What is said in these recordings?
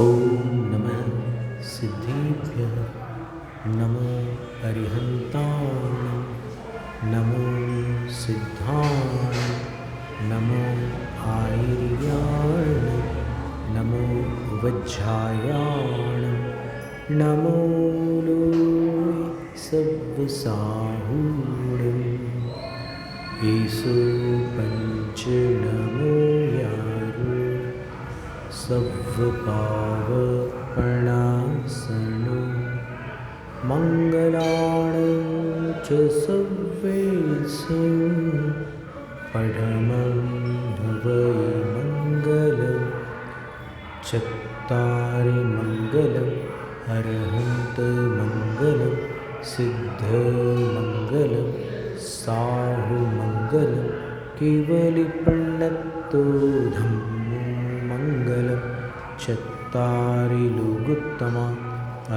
ॐ नमः सिद्धेभ्यः नमो अरिहन्ताणं नमो सिद्धाणं नमो आयर्याणं नमो वज्रायाणं नमो लोय सव्वसाहूणं ईसो पंच नमो यारो सव्वपावपणासनो मङ्गलाणं च सव्वेषु पढमं वै मङ्गलं चत्तारि मङ्गलम् अरहन्तमङ्गलं सिद्धमङ्गलं साहुमङ्गलं केवलिप्रणतो धम्मो मङ्गलं चत्तारि लोकोत्तमा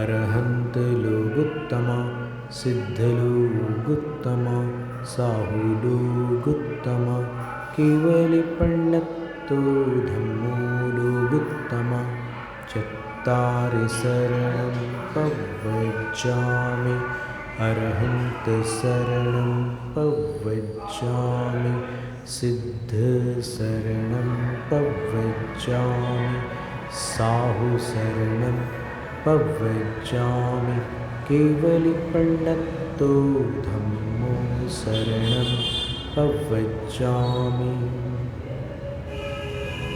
अरहन्तलोकोत्तमा सिद्धलोकोत्तमा साहुलोकोत्तमा केवलिप्रणतो धम्मो लोकोत्तमा चत्तारि शरणं पव्वजामि अरहन्तशरणं पव्वजामि सिद्धशरणं पव्वजामि साहुशरणं पव्वजामि केवलिप्रणतो धम्मो शरणं पव्वजामि।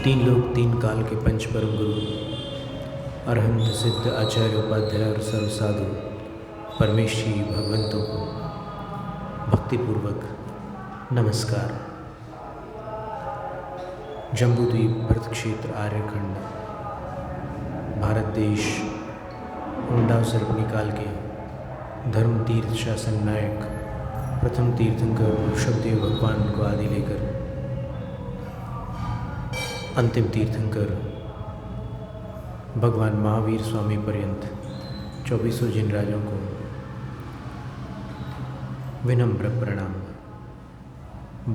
तीन लोक तीन काल के पंच परम गुरु अरहंत सिद्ध आचार्य उपाध्याय और सर्व साधु परमेश्वरी भगवंतों को भक्तिपूर्वक नमस्कार। जम्बूद्वीप भरत क्षेत्र आर्यखंड भारत देश उंडाव सर्पणी काल के धर्म तीर्थ शासन नायक प्रथम तीर्थंकर ऋषभदेव भगवान को आदि लेकर अंतिम तीर्थंकर भगवान महावीर स्वामी पर्यंत 24 जिन राजों को विनम्र प्रणाम।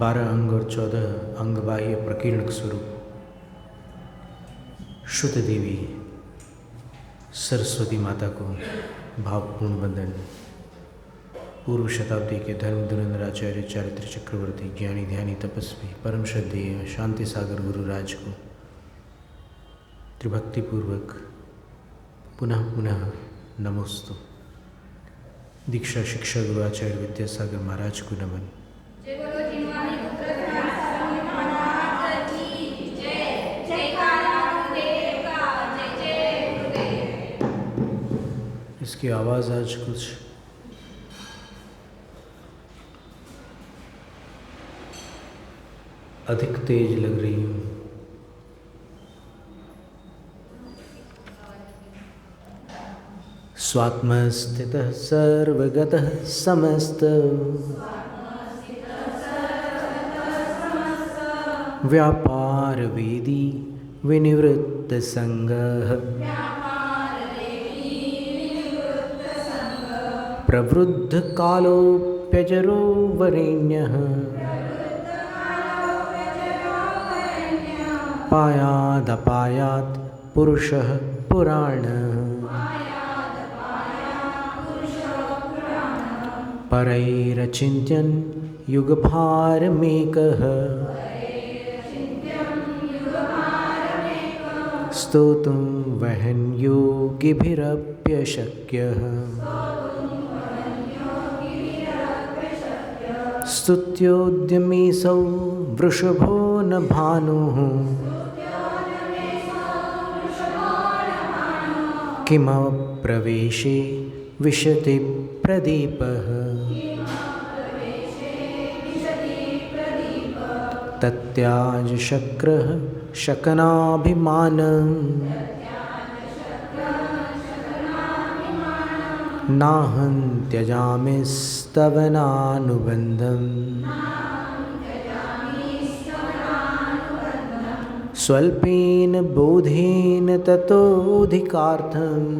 12 अंग और 14 अंग बाह्य प्रकीर्ण स्वरूप शुद्ध देवी सरस्वती माता को भावपूर्ण वंदन। पूर्व शताब्दी के धर्म धुरंधर आचार्य चारित्र चक्रवर्ती ज्ञानी ध्यानी तपस्वी परम श्रद्धेय शांति सागर गुरुराज को त्रिभक्तिपूर्वक पुनः पुनः नमोस्तु। दीक्षा शिक्षा गुरु आचार्य विद्यासागर महाराज को नमन। इसकी आवाज़ आज कुछ अधिक तेज लग रही है। स्वात्मस्थितः सर्वगतः समस्त व्यापारवेदी विनिवृत्तसंगः प्रवृद्धकालोऽप्यजरो वरेण्यः पायादपायात् पुरुषः पुराणः परैरचिन्त्यन् युगभारमेकः स्तोतुं वहन् योगिभिरप्यशक्यः स्तुत्योद्यमीसौ वृषभो न भानुः किमप्रवेशे विशति प्रदीपः तत्याज शक्रः शकनाभिमानं नाहं त्यजामिस्तवनानुबन्धम् स्वल्पेन बोधेन ततोऽधिकार्थम्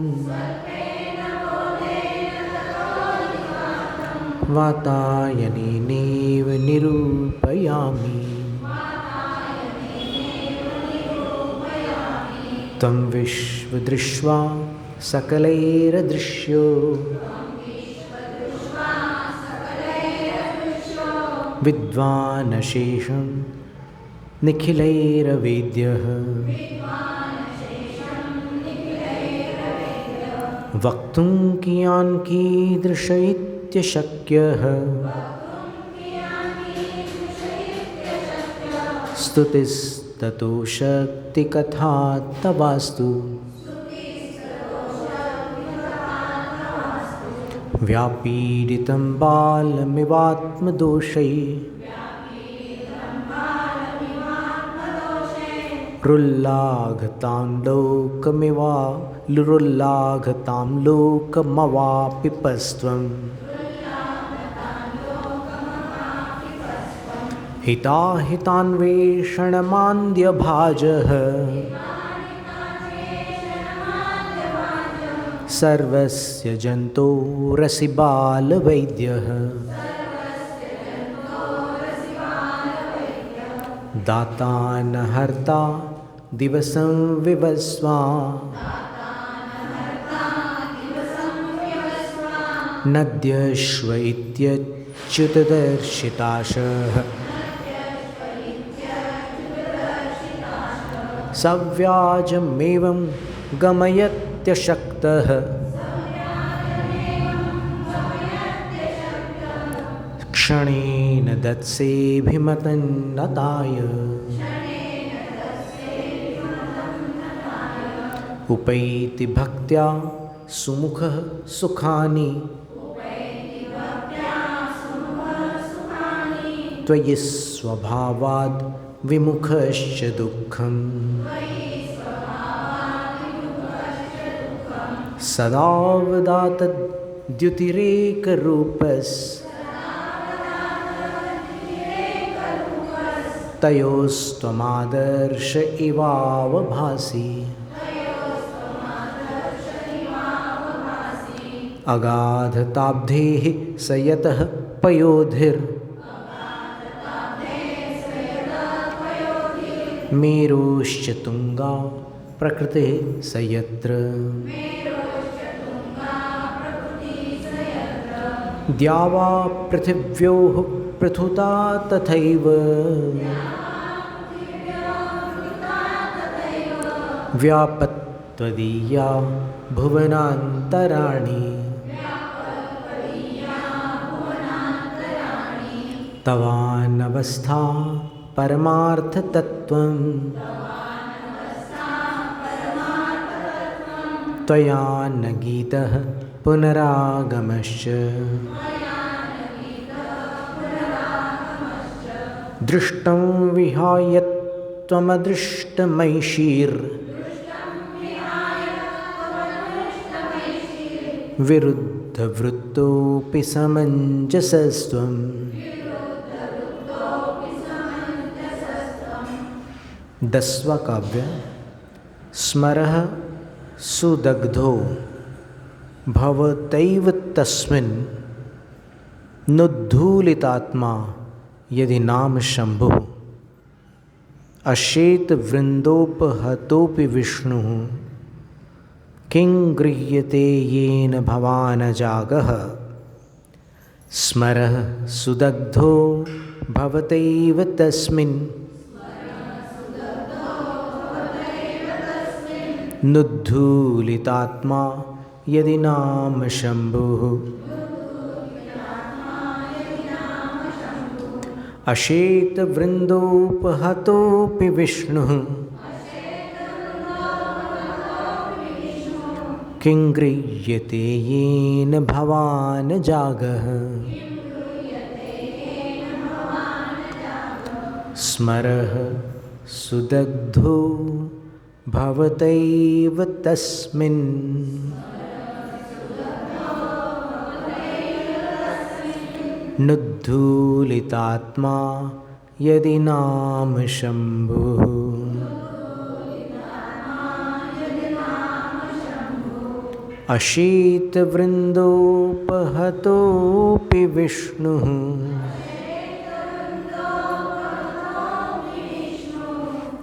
वातायनेनैव निरूपयामि त्वं विश्वदृष्ट्वा सकलैरदृश्यो विद्वानशेषं निखिलैरवेद्यः वक्तुं कियान् कीदृश इत्यशक्यः स्तुतिस्ततो शक्तिकथा तवास्तु व्यापीडितं बालमिवात्मदोषैः रुल्लाघतां लोकमवापिपस्त्वं हिताहितान्वेषणमान्द्यभाजः सर्वस्य जन्तोरसि बालवैद्यः दाता न हर्ता दिवसं विवस्वा नद्यश्व इत्यच्युतदर्शिताशः सव्याजमेवं गमयत्यशक्तः क्षणेन दत्सेऽभिमतन्नताय उपैति भक्त्या सुमुखः सुखानि त्वयि स्वभावाद् विमुखश्च दुःखम् सदा वदातद्युतिरेकरूपस्तयोस्त्वमादर्श इवावभासि अगाधताब्धेः स यतः मेरुश्च तुङ्गा प्रकृतिः स यत्र द्यावा पृथिव्योः पृथुता तथैव व्यापत्वदीया भुवनान्तराणि तवानवस्था परमार्थतत्त्वं त्वया न गीतः पुनरागमश्च दृष्टं विहाय विरुद्धवृत्तोऽपि समञ्जसस्त्वं दस्वकाव्य स्मरः सुदग्धो भवतैव तस्मिन् नुद्धूलितात्मा यदि नाम शंभुः अशेत वृंदोपहतोपि विष्णुः किं गृह्यते येन भवानजागः स्मरः सुदग्धो भवतैव तस्मिन् नुद्धूलितात्मा यदि नाम शंभुः अशेत वृंदोपहतोपि विष्णुः किं गृह्यते येन भवान् जागः स्मरः सुदग्धो भवतैव तस्मिन् नुद्धूलितात्मा यदि नाम शंभुः अशीत वृंदोपहतोपि विष्णुः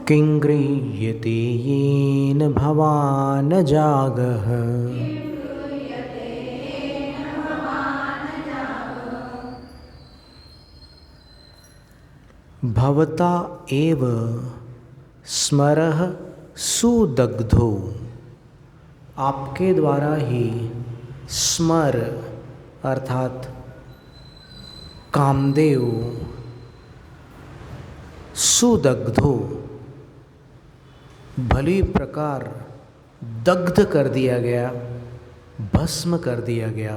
किं गृह्यते येन येन भवान् जागः। भवता एव स्मरः सुदग्धो, आपके द्वारा ही स्मर अर्थात कामदेव सुदग्धो भली प्रकार दग्ध कर दिया गया, भस्म कर दिया गया,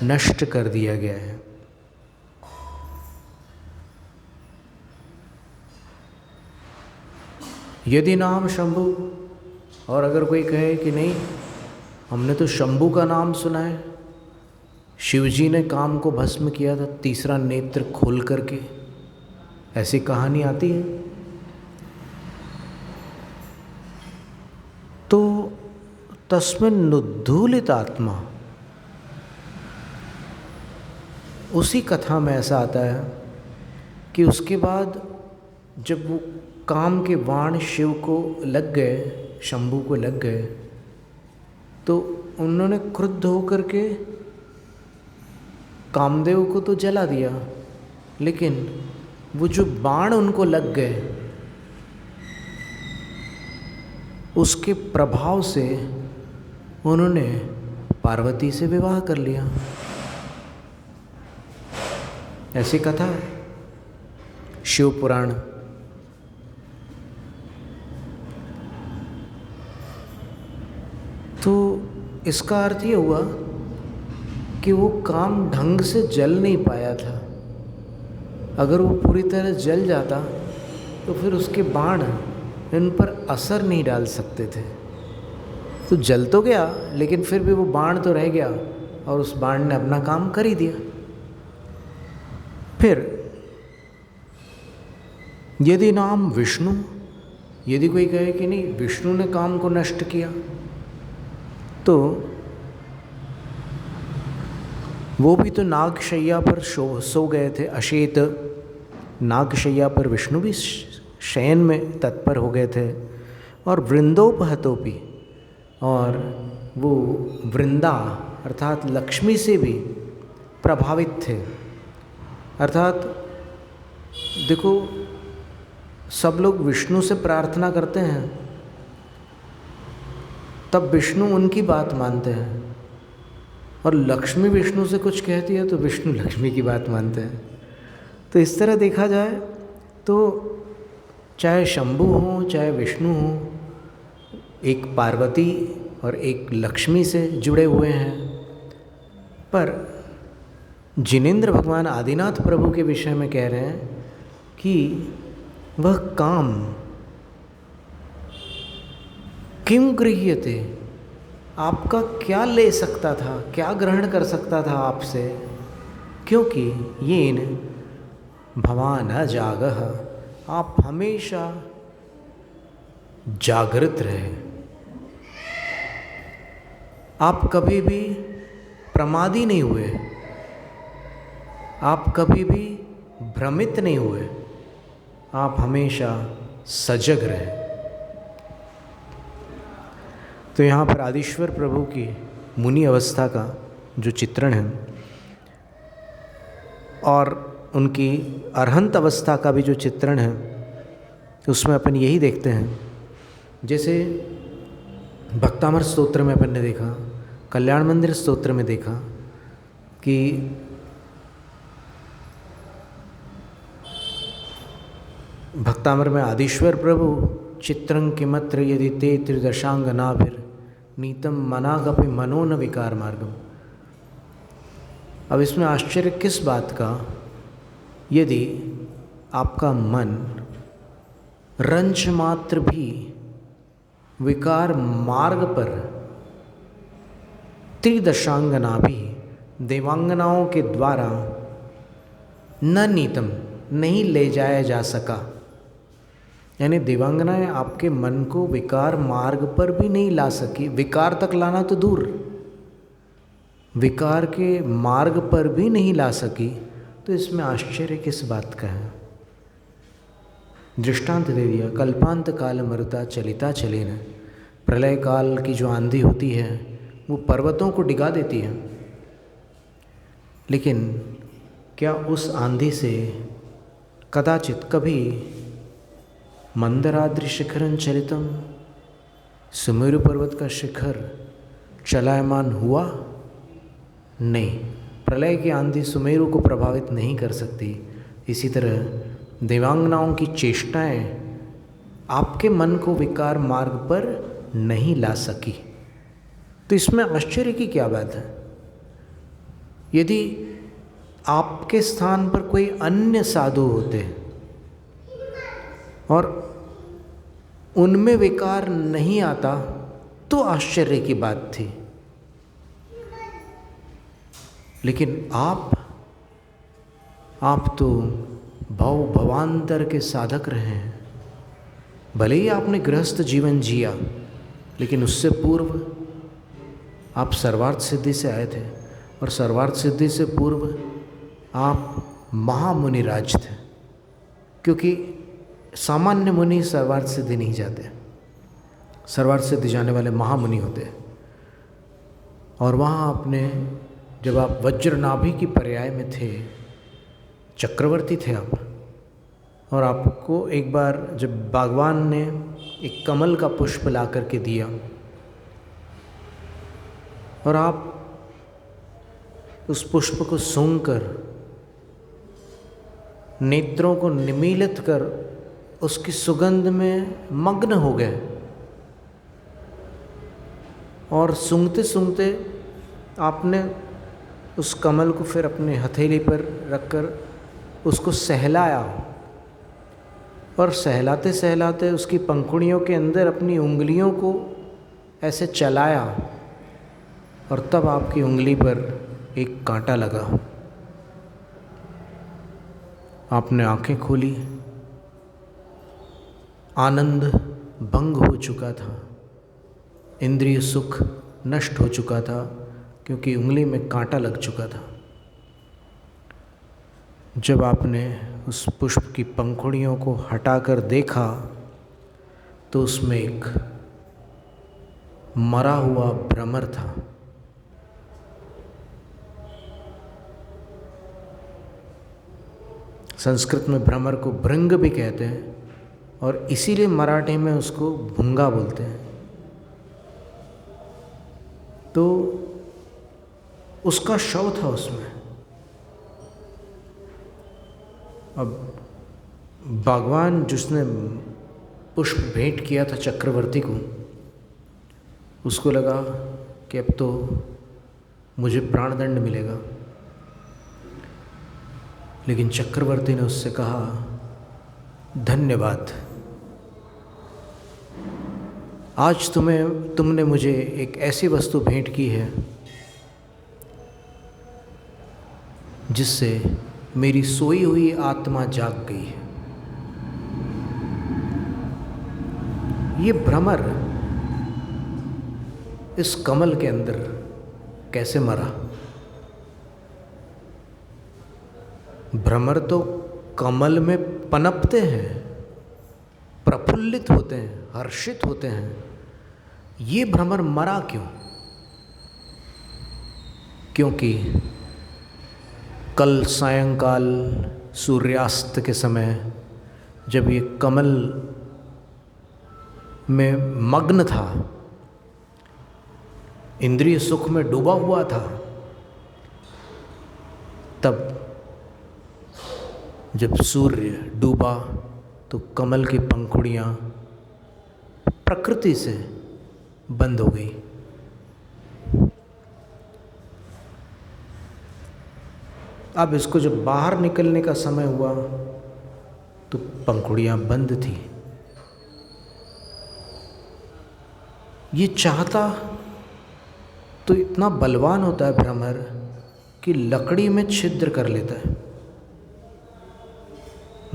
नष्ट कर दिया गया है। यदि नाम शंभु, और अगर कोई कहे कि नहीं हमने तो शंभु का नाम सुना है, शिवजी ने काम को भस्म किया था तीसरा नेत्र खोल करके, ऐसी कहानी आती है, तो तस्मिन् नुद्धूलित आत्मा, उसी कथा में ऐसा आता है कि उसके बाद जब वो काम के बाण शिव को लग गए, शंभू को लग गए, तो उन्होंने क्रुद्ध होकर के कामदेव को तो जला दिया, लेकिन वो जो बाण उनको लग गए उसके प्रभाव से उन्होंने पार्वती से विवाह कर लिया। ऐसी कथा है शिव पुराण। तो इसका अर्थ ये हुआ कि वो काम ढंग से जल नहीं पाया था। अगर वो पूरी तरह जल जाता तो फिर उसके बाण इन पर असर नहीं डाल सकते थे। तो जल तो गया, लेकिन फिर भी वो बाण तो रह गया और उस बाण ने अपना काम कर ही दिया। फिर यदि नाम विष्णु, यदि कोई कहे कि नहीं विष्णु ने काम को नष्ट किया, तो वो भी तो नागशैया पर सो गए थे, अशेत नागशैया पर विष्णु भी शयन में तत्पर हो गए थे। और वृंदोपहतोपि, और वो वृंदा अर्थात लक्ष्मी से भी प्रभावित थे। अर्थात देखो, सब लोग विष्णु से प्रार्थना करते हैं, तब विष्णु उनकी बात मानते हैं, और लक्ष्मी विष्णु से कुछ कहती है तो विष्णु लक्ष्मी की बात मानते हैं। तो इस तरह देखा जाए तो चाहे शंभु हो चाहे विष्णु हो, एक पार्वती और एक लक्ष्मी से जुड़े हुए हैं। पर जिनेंद्र भगवान आदिनाथ प्रभु के विषय में कह रहे हैं कि वह काम किम गृह्यते, आपका क्या ले सकता था, क्या ग्रहण कर सकता था आपसे, क्योंकि येन भवान अजागः, आप हमेशा जागृत रहे, आप कभी भी प्रमादी नहीं हुए, आप कभी भी भ्रमित नहीं हुए, आप हमेशा सजग रहे। तो यहाँ पर आदिश्वर प्रभु की मुनि अवस्था का जो चित्रण है और उनकी अरहंत अवस्था का भी जो चित्रण है, उसमें अपन यही देखते हैं। जैसे भक्तामर स्तोत्र में अपन ने देखा, कल्याण मंदिर स्तोत्र में देखा कि भक्तामर में आदिश्वर प्रभु चित्रं किमत्र यदि ते त्रिदशांग नाभिर नीतम मनागपि मनो न विकार मार्गम। अब इसमें आश्चर्य किस बात का, यदि आपका मन रंच मात्र भी विकार मार्ग पर त्रिदशांग नाभि देवांगनाओं के द्वारा न नीतम नहीं ले जाया जा सका, यानी देवांगनाएं आपके मन को विकार मार्ग पर भी नहीं ला सकी, विकार तक लाना तो दूर, विकार के मार्ग पर भी नहीं ला सकी, तो इसमें आश्चर्य किस बात का है। दृष्टांत दे दिया, कल्पांत काल मरुता चलिता चलेन प्रलय काल की जो आंधी होती है वो पर्वतों को डिगा देती है, लेकिन क्या उस आंधी से कदाचित कभी मंदराद्रि शिखरं चलितम, सुमेरु पर्वत का शिखर चलायमान हुआ? नहीं, प्रलय की आंधी सुमेरु को प्रभावित नहीं कर सकती। इसी तरह देवांगनाओं की चेष्टाएं आपके मन को विकार मार्ग पर नहीं ला सकी। तो इसमें आश्चर्य की क्या बात है? यदि आपके स्थान पर कोई अन्य साधु होते और उनमें विकार नहीं आता तो आश्चर्य की बात थी, लेकिन आप तो भव भवांतर के साधक रहे हैं। भले ही आपने गृहस्थ जीवन जिया, लेकिन उससे पूर्व आप सर्वार्थ सिद्धि से आए थे, और सर्वार्थ सिद्धि से पूर्व आप महामुनिराज थे, क्योंकि सामान्य मुनि सर्वार्थ सिद्धि नहीं जाते। सर्वार्थ सिद्धि जाने वाले महामुनि होते हैं। और वहाँ आपने, जब आप वज्रनाभि की पर्याय में थे, चक्रवर्ती थे आप, और आपको एक बार जब भगवान ने एक कमल का पुष्प ला करके दिया और आप उस पुष्प को सूंघकर नेत्रों को निमीलित कर उसकी सुगंध में मग्न हो गए, और सूंघते सूंघते आपने उस कमल को फिर अपने हथेली पर रखकर उसको सहलाया, और सहलाते सहलाते उसकी पंखुड़ियों के अंदर अपनी उंगलियों को ऐसे चलाया, और तब आपकी उंगली पर एक कांटा लगा। आपने आंखें खोली, आनंद भंग हो चुका था, इंद्रिय सुख नष्ट हो चुका था, क्योंकि उंगली में कांटा लग चुका था। जब आपने उस पुष्प की पंखुड़ियों को हटाकर देखा तो उसमें एक मरा हुआ भ्रमर था। संस्कृत में भ्रमर को भृंग भी कहते हैं, और इसीलिए मराठी में उसको भुंगा बोलते हैं। तो उसका शव था उसमें। अब भगवान जिसने पुष्प भेंट किया था चक्रवर्ती को, उसको लगा कि अब तो मुझे प्राणदंड मिलेगा, लेकिन चक्रवर्ती ने उससे कहा, धन्यवाद, आज तुमने मुझे एक ऐसी वस्तु भेंट की है जिससे मेरी सोई हुई आत्मा जाग गई है। ये भ्रमर इस कमल के अंदर कैसे मरा? भ्रमर तो कमल में पनपते हैं, प्रफुल्लित होते हैं, हर्षित होते हैं। ये भ्रमर मरा क्यों? क्योंकि कल सायंकाल सूर्यास्त के समय जब ये कमल में मग्न था, इंद्रिय सुख में डूबा हुआ था, तब जब सूर्य डूबा तो कमल की पंखुड़ियाँ प्रकृति से बंद हो गई। अब इसको जब बाहर निकलने का समय हुआ तो पंखुड़ियाँ बंद थी। ये चाहता तो इतना बलवान होता है भ्रमर कि लकड़ी में छिद्र कर लेता है।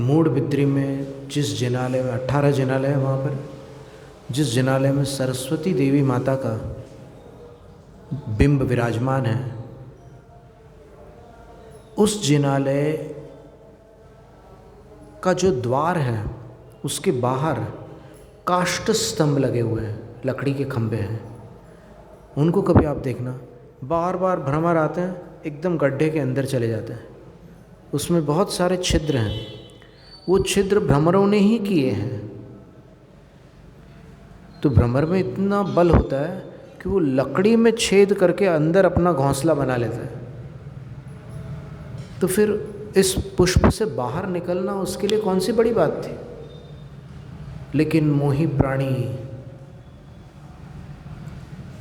मूढ़बिद्री में जिस जिनालय में 18 जिनालय है, वहाँ पर जिस जिनालय में सरस्वती देवी माता का बिंब विराजमान है, उस जिनालय का जो द्वार है उसके बाहर काष्ठ स्तंभ लगे हुए हैं, लकड़ी के खंभे हैं, उनको कभी आप देखना, बार बार भ्रमर आते हैं, एकदम गड्ढे के अंदर चले जाते हैं, उसमें बहुत सारे छिद्र हैं, वो छिद्र भ्रमरों ने ही किए हैं। तो भ्रमर में इतना बल होता है कि वो लकड़ी में छेद करके अंदर अपना घोंसला बना लेता है। तो फिर इस पुष्प से बाहर निकलना उसके लिए कौन सी बड़ी बात थी। लेकिन मोही प्राणी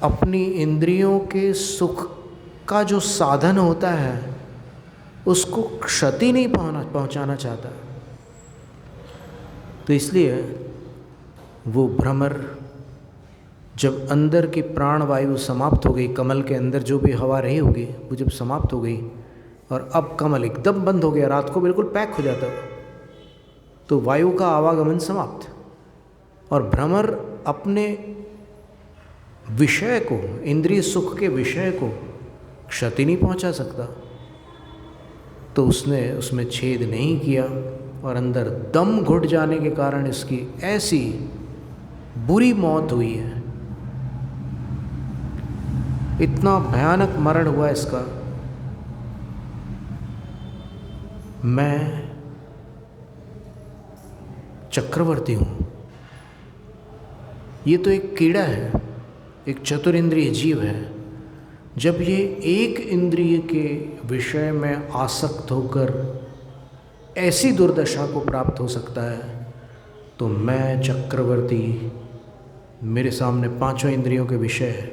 अपनी इंद्रियों के सुख का जो साधन होता है उसको क्षति नहीं पहुंचाना चाहता। तो इसलिए वो भ्रमर जब अंदर की प्राण वायु समाप्त हो गई, कमल के अंदर जो भी हवा रही होगी वो जब समाप्त हो गई और अब कमल एकदम बंद हो गया, रात को बिल्कुल पैक हो जाता, तो वायु का आवागमन समाप्त, और भ्रमर अपने विषय को, इंद्रिय सुख के विषय को क्षति नहीं पहुंचा सकता। तो उसने उसमें छेद नहीं किया और अंदर दम घुट जाने के कारण इसकी ऐसी बुरी मौत हुई है, इतना भयानक मरण हुआ इसका। मैं चक्रवर्ती हूँ, ये तो एक कीड़ा है, एक चतुरिंद्रिय जीव है। जब ये एक इंद्रिय के विषय में आसक्त होकर ऐसी दुर्दशा को प्राप्त हो सकता है, तो मैं चक्रवर्ती, मेरे सामने पांचों इंद्रियों के विषय है।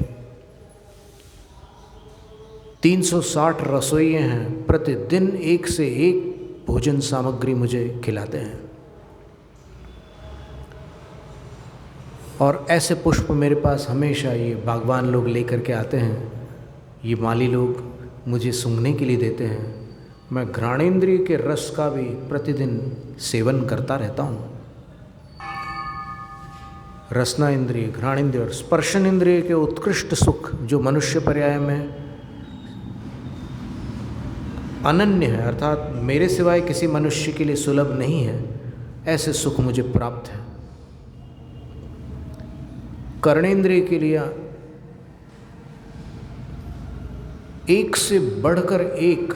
360 रसोइये हैं, प्रतिदिन एक से एक भोजन सामग्री मुझे खिलाते हैं, और ऐसे पुष्प मेरे पास हमेशा ये बागवान लोग लेकर के आते हैं, ये माली लोग मुझे सूंघने के लिए देते हैं। मैं घ्राणेंद्रिय के रस का भी प्रतिदिन सेवन करता रहता हूँ। रसना इंद्रिय, घ्राणेंद्रिय और स्पर्शन इंद्रिय के उत्कृष्ट सुख जो मनुष्य पर्याय में अनन्य है, अर्थात मेरे सिवाय किसी मनुष्य के लिए सुलभ नहीं है, ऐसे सुख मुझे प्राप्त है। कर्णेंद्रिय के लिए एक से बढ़कर एक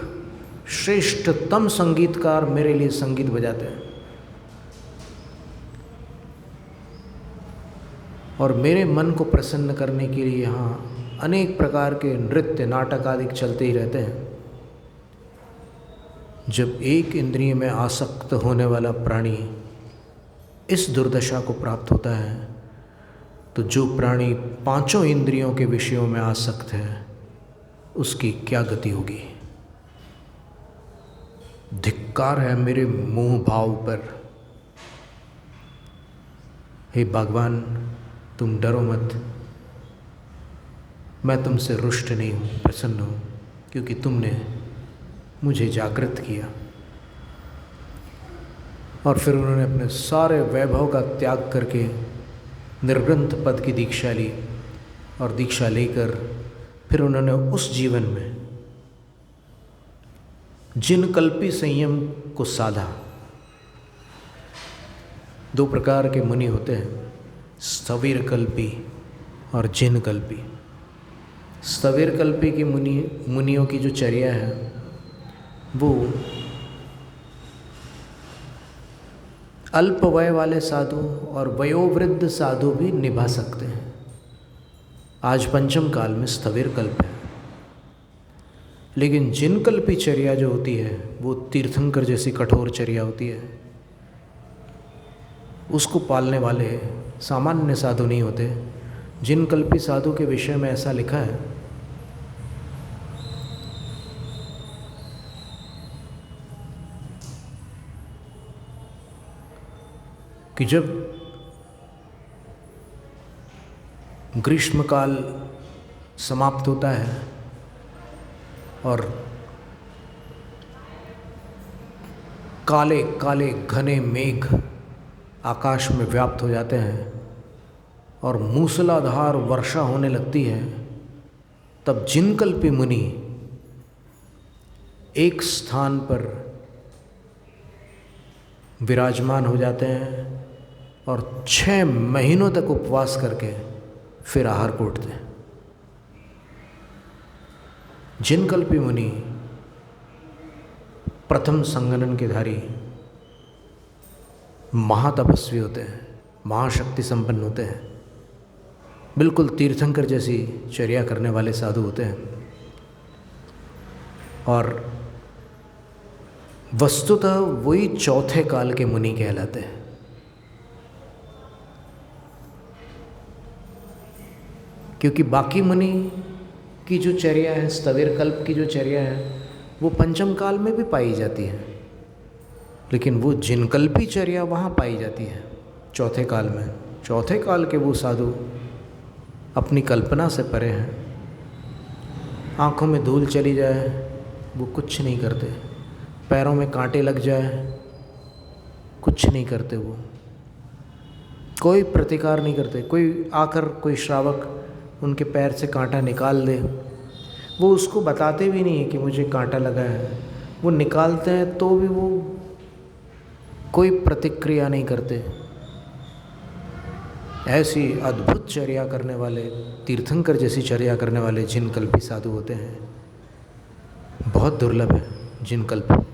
श्रेष्ठतम संगीतकार मेरे लिए संगीत बजाते हैं, और मेरे मन को प्रसन्न करने के लिए यहाँ अनेक प्रकार के नृत्य नाटक आदि चलते ही रहते हैं। जब एक इंद्रिय में आसक्त होने वाला प्राणी इस दुर्दशा को प्राप्त होता है, तो जो प्राणी पांचों इंद्रियों के विषयों में आसक्त है उसकी क्या गति होगी। धिक्कार है मेरे मोह भाव पर। हे भगवान, तुम डरो मत, मैं तुमसे रुष्ट नहीं हूँ, प्रसन्न हूँ, क्योंकि तुमने मुझे जागृत किया। और फिर उन्होंने अपने सारे वैभव का त्याग करके निर्ग्रंथ पद की दीक्षा ली, और दीक्षा लेकर फिर उन्होंने उस जीवन में जिनकल्पी संयम को साधा। दो प्रकार के मुनि होते हैं, स्थविरकल्पी और जिनकल्पी। स्थविरकल्पी की मुनियों की जो चर्या है वो अल्प वय वाले साधु और वयोवृद्ध साधु भी निभा सकते हैं। आज पंचम काल में स्थविरकल्प है, लेकिन जिनकल्पी चर्या जो होती है वो तीर्थंकर जैसी कठोर चर्या होती है। उसको पालने वाले सामान्य साधु नहीं होते। जिनकल्पी साधु के विषय में ऐसा लिखा है कि जब ग्रीष्मकाल समाप्त होता है और काले काले घने मेघ आकाश में व्याप्त हो जाते हैं और मूसलाधार वर्षा होने लगती है, तब जिनकल्पी मुनि एक स्थान पर विराजमान हो जाते हैं और 6 महीनों तक उपवास करके फिर आहार को उठते हैं। जिनकल्पी मुनि प्रथम संगनन के धारी महातपस्वी होते हैं, महाशक्ति संपन्न होते हैं, बिल्कुल तीर्थंकर जैसी चर्या करने वाले साधु होते हैं। और वस्तुतः वही चौथे काल के मुनि कहलाते हैं। क्योंकि बाकी मुनि की जो चर्या है, स्थविर कल्प की जो चर्या है, वो पंचम काल में भी पाई जाती है, लेकिन वो जिनकल्पी चर्या वहाँ पाई जाती है चौथे काल में। चौथे काल के वो साधु अपनी कल्पना से परे हैं। आँखों में धूल चली जाए वो कुछ नहीं करते, पैरों में कांटे लग जाए कुछ नहीं करते, वो कोई प्रतिकार नहीं करते। कोई आकर कोई श्रावक उनके पैर से कांटा निकाल दे, वो उसको बताते भी नहीं है कि मुझे कांटा लगा है। वो निकालते हैं तो भी वो कोई प्रतिक्रिया नहीं करते। ऐसी अद्भुत चर्या करने वाले, तीर्थंकर जैसी चर्या करने वाले जिनकल्पी साधु होते हैं। बहुत दुर्लभ है जिनकल्प।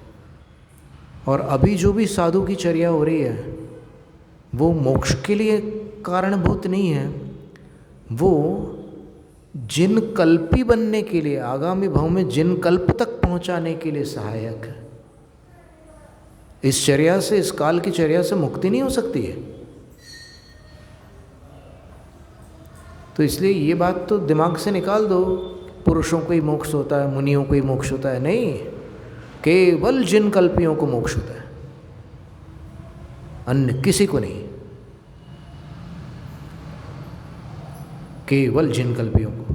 और अभी जो भी साधु की चर्या हो रही है वो मोक्ष के लिए कारणभूत नहीं है, वो जिनकल्पी बनने के लिए, आगामी भाव में जिनकल्प तक पहुंचाने के लिए सहायक है। इस चर्या से, इस काल की चर्या से मुक्ति नहीं हो सकती है। तो इसलिए ये बात तो दिमाग से निकाल दो, पुरुषों को ही मोक्ष होता है, मुनियों को ही मोक्ष होता है। नहीं, केवल जिनकल्पियों को मोक्ष होता है, अन्य किसी को नहीं। केवल जिनकल्पियों को,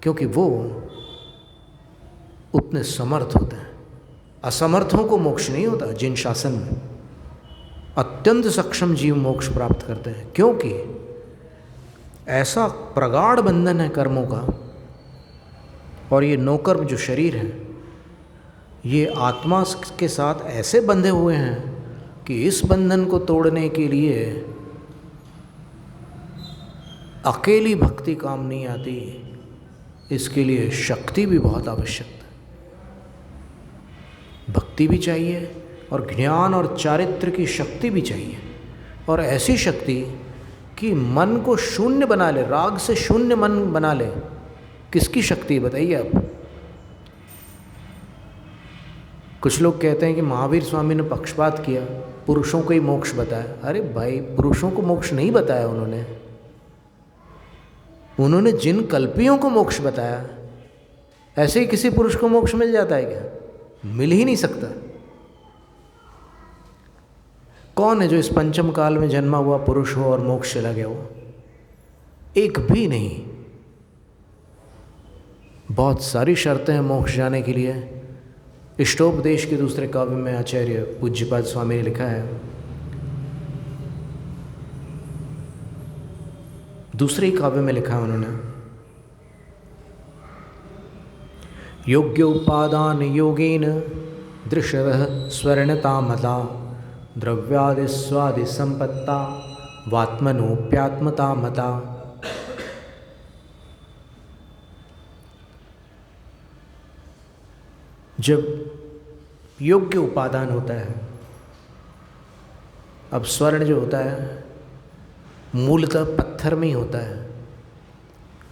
क्योंकि वो उतने समर्थ होते हैं। असमर्थों को मोक्ष नहीं होता। जिन शासन में अत्यंत सक्षम जीव मोक्ष प्राप्त करते हैं, क्योंकि ऐसा प्रगाढ़ बंधन है कर्मों का। और ये नौकर्म जो शरीर है, ये आत्मा के साथ ऐसे बंधे हुए हैं कि इस बंधन को तोड़ने के लिए अकेली भक्ति काम नहीं आती, इसके लिए शक्ति भी बहुत आवश्यक है। भक्ति भी चाहिए और ज्ञान और चारित्र की शक्ति भी चाहिए, और ऐसी शक्ति कि मन को शून्य बना ले, राग से शून्य मन बना ले। किसकी शक्ति बताइए आप? कुछ लोग कहते हैं कि महावीर स्वामी ने पक्षपात किया, पुरुषों को ही मोक्ष बताया। अरे भाई, पुरुषों को मोक्ष नहीं बताया उन्होंने जिन कल्पियों को मोक्ष बताया। ऐसे ही किसी पुरुष को मोक्ष मिल जाता है क्या? मिल ही नहीं सकता। कौन है जो इस पंचम काल में जन्मा हुआ पुरुष हो और मोक्ष चला गया हो? एक भी नहीं। बहुत सारी शर्तें हैं मोक्ष जाने के लिए। इष्टोपदेश के दूसरे काव्य में आचार्य पूज्यपाद स्वामी ने लिखा है, दूसरे ही काव्य में लिखा है उन्होंने, योग्योपादान योगेन दृशवः स्वर्णतामता द्रव्यादि स्वादि संपत्ता वात्मनोप्यात्मता मता। जब योग्य उपादान होता है, अब स्वर्ण जो होता है मूलतः पत्थर में ही होता है,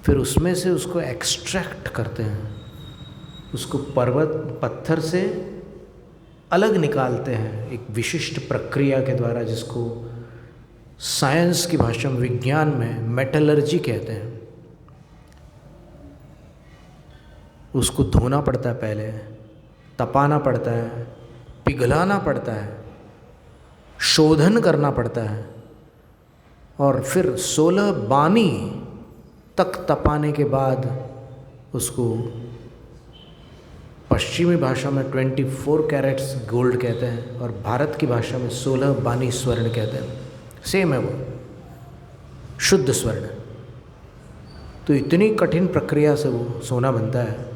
फिर उसमें से उसको एक्सट्रैक्ट करते हैं, उसको पर्वत पत्थर से अलग निकालते हैं एक विशिष्ट प्रक्रिया के द्वारा, जिसको साइंस की भाषा में, विज्ञान में मेटलर्जी कहते हैं। उसको धोना पड़ता है, पहले तपाना पड़ता है, पिघलाना पड़ता है, शोधन करना पड़ता है, और फिर 16 बानी तक तपाने के बाद उसको पश्चिमी भाषा में 24 कैरेट्स गोल्ड कहते हैं और भारत की भाषा में 16 बानी स्वर्ण कहते हैं। सेम है वो, शुद्ध स्वर्ण। तो इतनी कठिन प्रक्रिया से वो सोना बनता है।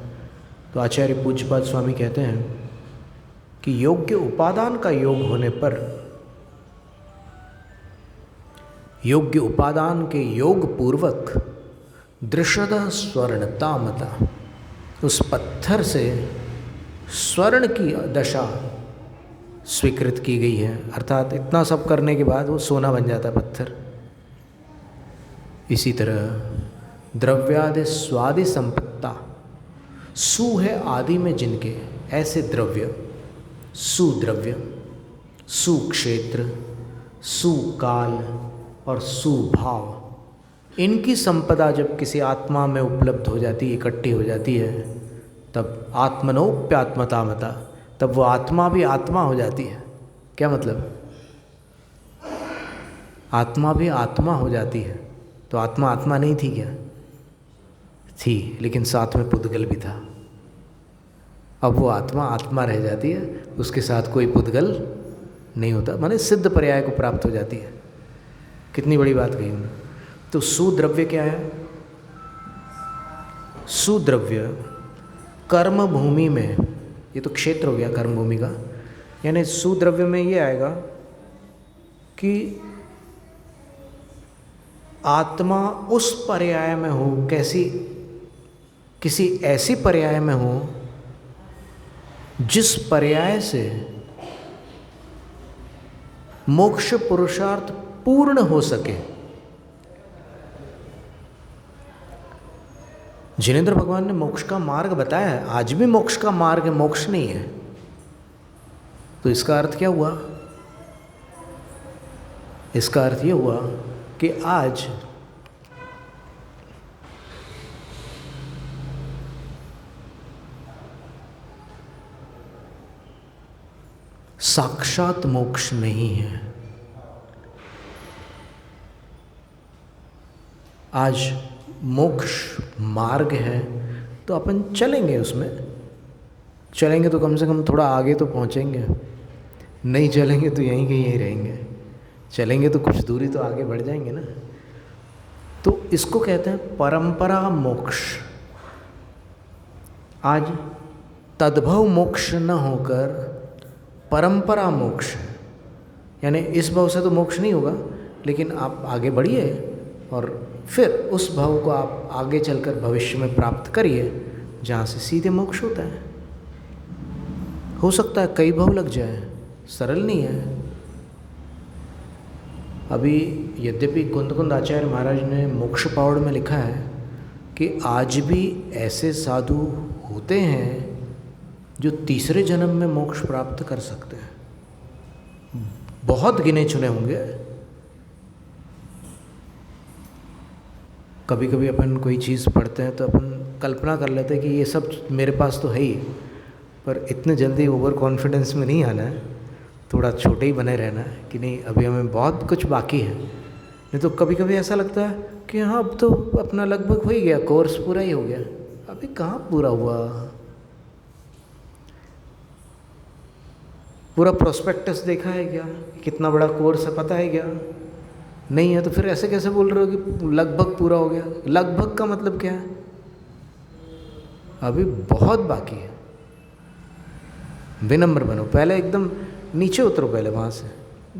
तो आचार्य पूज्यपाद स्वामी कहते हैं कि योग्य उपादान का योग होने पर, योग्य उपादान के योग पूर्वक दृशद स्वर्णतामता, उस पत्थर से स्वर्ण की दशा स्वीकृत की गई है, अर्थात इतना सब करने के बाद वो सोना बन जाता है पत्थर। इसी तरह द्रव्यादि स्वादि संपत्ता, सु है आदि में जिनके, ऐसे द्रव्य, सुद्रव्य, सुक्षेत्र, सुकाल और सुभाव, इनकी संपदा जब किसी आत्मा में उपलब्ध हो जाती है, इकट्ठी हो जाती है, तब आत्मनोप्यात्मतामता, तब वो आत्मा भी आत्मा हो जाती है। क्या मतलब? आत्मा भी आत्मा हो जाती है। तो आत्मा आत्मा नहीं थी क्या? थी, लेकिन साथ में पुद्गल भी था। अब वो आत्मा आत्मा रह जाती है, उसके साथ कोई पुद्गल नहीं होता, माने सिद्ध पर्याय को प्राप्त हो जाती है। कितनी बड़ी बात कही उन्होंने। तो सुद्रव्य क्या है? सुद्रव्य कर्म भूमि में, ये तो क्षेत्र हो गया कर्म भूमि का, यानी सुद्रव्य में ये आएगा कि आत्मा उस पर्याय में हो, किसी ऐसी पर्याय में हो जिस पर्याय से मोक्ष पुरुषार्थ पूर्ण हो सके। जिनेंद्र भगवान ने मोक्ष का मार्ग बताया है, आज भी मोक्ष का मार्ग है, मोक्ष नहीं है। तो इसका अर्थ क्या हुआ? इसका अर्थ ये हुआ कि आज साक्षात मोक्ष नहीं है। आज मोक्ष मार्ग है, तो अपन चलेंगे, उसमें चलेंगे तो कम से कम थोड़ा आगे तो पहुंचेंगे, नहीं चलेंगे तो यहीं के यहीं रहेंगे। चलेंगे तो कुछ दूरी तो आगे बढ़ जाएंगे ना। तो इसको कहते हैं परंपरा मोक्ष। आज तद्भव मोक्ष न होकर परंपरा मोक्ष है, यानी इस भाव से तो मोक्ष नहीं होगा, लेकिन आप आगे बढ़िए और फिर उस भाव को आप आगे चलकर भविष्य में प्राप्त करिए, जहाँ से सीधे मोक्ष होता है। हो सकता है कई भाव लग जाए, सरल नहीं है। अभी यद्यपि कुंद आचार्य महाराज ने मोक्ष पावड़ में लिखा है कि आज भी ऐसे साधु होते हैं जो तीसरे जन्म में मोक्ष प्राप्त कर सकते हैं। बहुत गिने चुने होंगे। कभी कभी अपन कोई चीज़ पढ़ते हैं तो अपन कल्पना कर लेते हैं कि ये सब मेरे पास तो है ही, पर इतने जल्दी ओवर कॉन्फिडेंस में नहीं आना है, थोड़ा छोटे ही बने रहना है कि नहीं अभी हमें बहुत कुछ बाकी है। नहीं तो कभी कभी ऐसा लगता है कि हाँ अब तो अपना लगभग हो ही गया, कोर्स पूरा ही हो गया। अभी कहाँ पूरा हुआ? पूरा प्रोस्पेक्टस देखा है क्या? कितना बड़ा कोर्स है पता है क्या? नहीं है। तो फिर ऐसे कैसे बोल रहे हो कि लगभग पूरा हो गया? लगभग का मतलब क्या है? अभी बहुत बाकी है। विनम्र बनो, पहले एकदम नीचे उतरो, पहले वहाँ से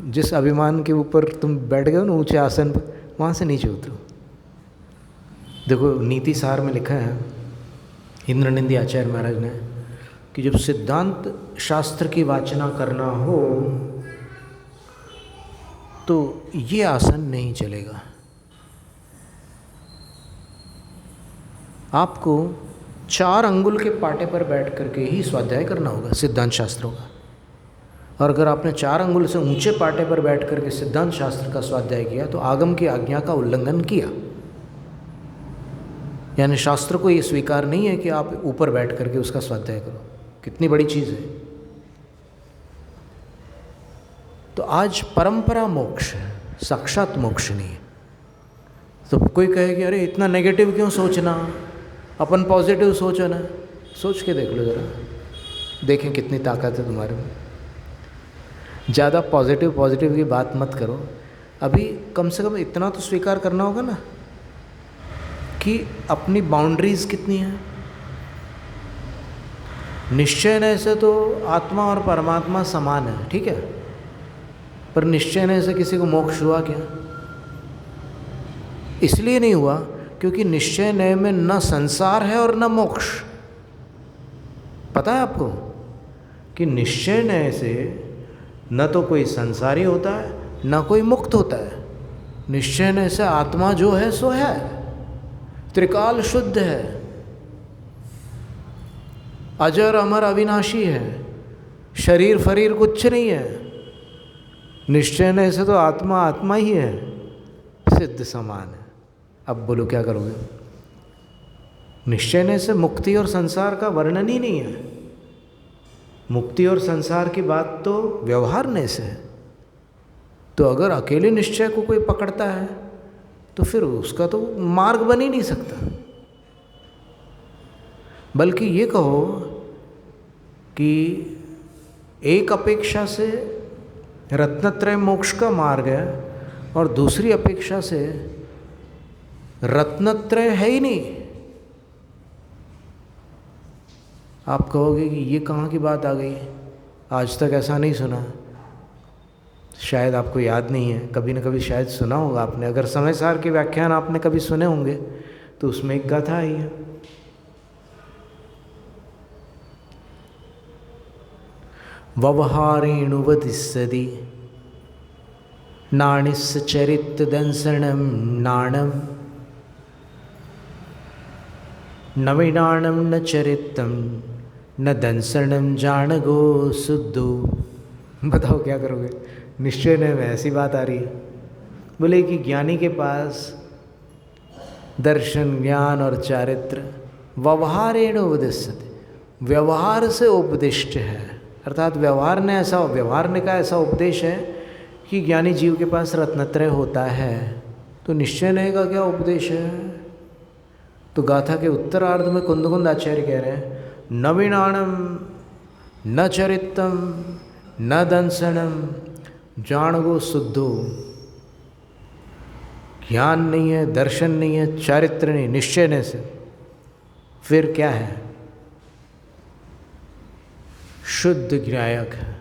जिस अभिमान के ऊपर तुम बैठ गए हो ना ऊंचे आसन पर, वहाँ से नीचे उतरो। देखो नीति सार में लिखा है इंद्रनिंदी आचार्य महाराज ने कि जब सिद्धांत शास्त्र की वाचना करना हो तो ये आसन नहीं चलेगा। आपको 4 अंगुल के पाटे पर बैठ करके ही स्वाध्याय करना होगा सिद्धांत शास्त्रों का। और अगर आपने 4 अंगुल से ऊंचे पाटे पर बैठ करके सिद्धांत शास्त्र का स्वाध्याय किया तो आगम की आज्ञा का उल्लंघन किया। यानी शास्त्र को ये स्वीकार नहीं है कि आप ऊपर बैठ करके उसका स्वाध्याय करो। कितनी बड़ी चीज़ है। तो आज परंपरा मोक्ष है, साक्षात मोक्ष नहीं है। तो कोई कहे कि अरे इतना नेगेटिव क्यों सोचना, अपन पॉजिटिव सोचो ना। सोच के देख लो ज़रा, देखें कितनी ताकत है तुम्हारे में। ज़्यादा पॉजिटिव की बात मत करो। अभी कम से कम इतना तो स्वीकार करना होगा ना कि अपनी बाउंड्रीज़ कितनी हैं। निश्चय से तो आत्मा और परमात्मा समान है, ठीक है, पर निश्चय से किसी को मोक्ष हुआ क्या? इसलिए नहीं हुआ क्योंकि निश्चय नय में न संसार है और न मोक्ष। पता है आपको कि निश्चय नय से न तो कोई संसारी होता है न कोई मुक्त होता है। निश्चय नय से आत्मा जो है सो है, त्रिकाल शुद्ध है, अजर अमर अविनाशी है, शरीर फरीर कुछ नहीं है। निश्चय नय से तो आत्मा आत्मा ही है, सिद्ध समान है। अब बोलो क्या करोगे? निश्चय नय से मुक्ति और संसार का वर्णन ही नहीं है। मुक्ति और संसार की बात तो व्यवहार नय से है। तो अगर अकेले निश्चय को कोई पकड़ता है तो फिर उसका तो मार्ग बन ही नहीं सकता। बल्कि ये कहो कि एक अपेक्षा से रत्नत्रय मोक्ष का मार्ग है और दूसरी अपेक्षा से रत्नत्रय है ही नहीं। आप कहोगे कि ये कहाँ की बात आ गई, आज तक ऐसा नहीं सुना। शायद आपको याद नहीं है, कभी न कभी शायद सुना होगा आपने। अगर समय सार के व्याख्यान आपने कभी सुने होंगे तो उसमें एक गाथा आई है। व्यवहारेणुवतिस्सति नाणिस्य चरितदंसनं नाणं नविनाणं न चरितं न दंसनं जानगो शुद्धो। बताओ क्या करोगे? निश्चय नय में ऐसी बात आ रही है। बोले कि ज्ञानी के पास दर्शन ज्ञान और चारित्र व्यवहारेण उपदिश्यते, व्यवहार से उपदिष्ट है। अर्थात व्यवहार ने का ऐसा उपदेश है कि ज्ञानी जीव के पास रत्नत्रय होता है। तो निश्चय नय का क्या उपदेश है? तो गाथा के उत्तरार्ध में कुंदकुंद आचार्य कह रहे हैं, नवीनाणम न चरितम न दंसनम जानगो शुद्धो। ज्ञान नहीं है, दर्शन नहीं है, चारित्र नहीं, निश्चय नय से फिर क्या है? शुद्ध ज्ञायक है,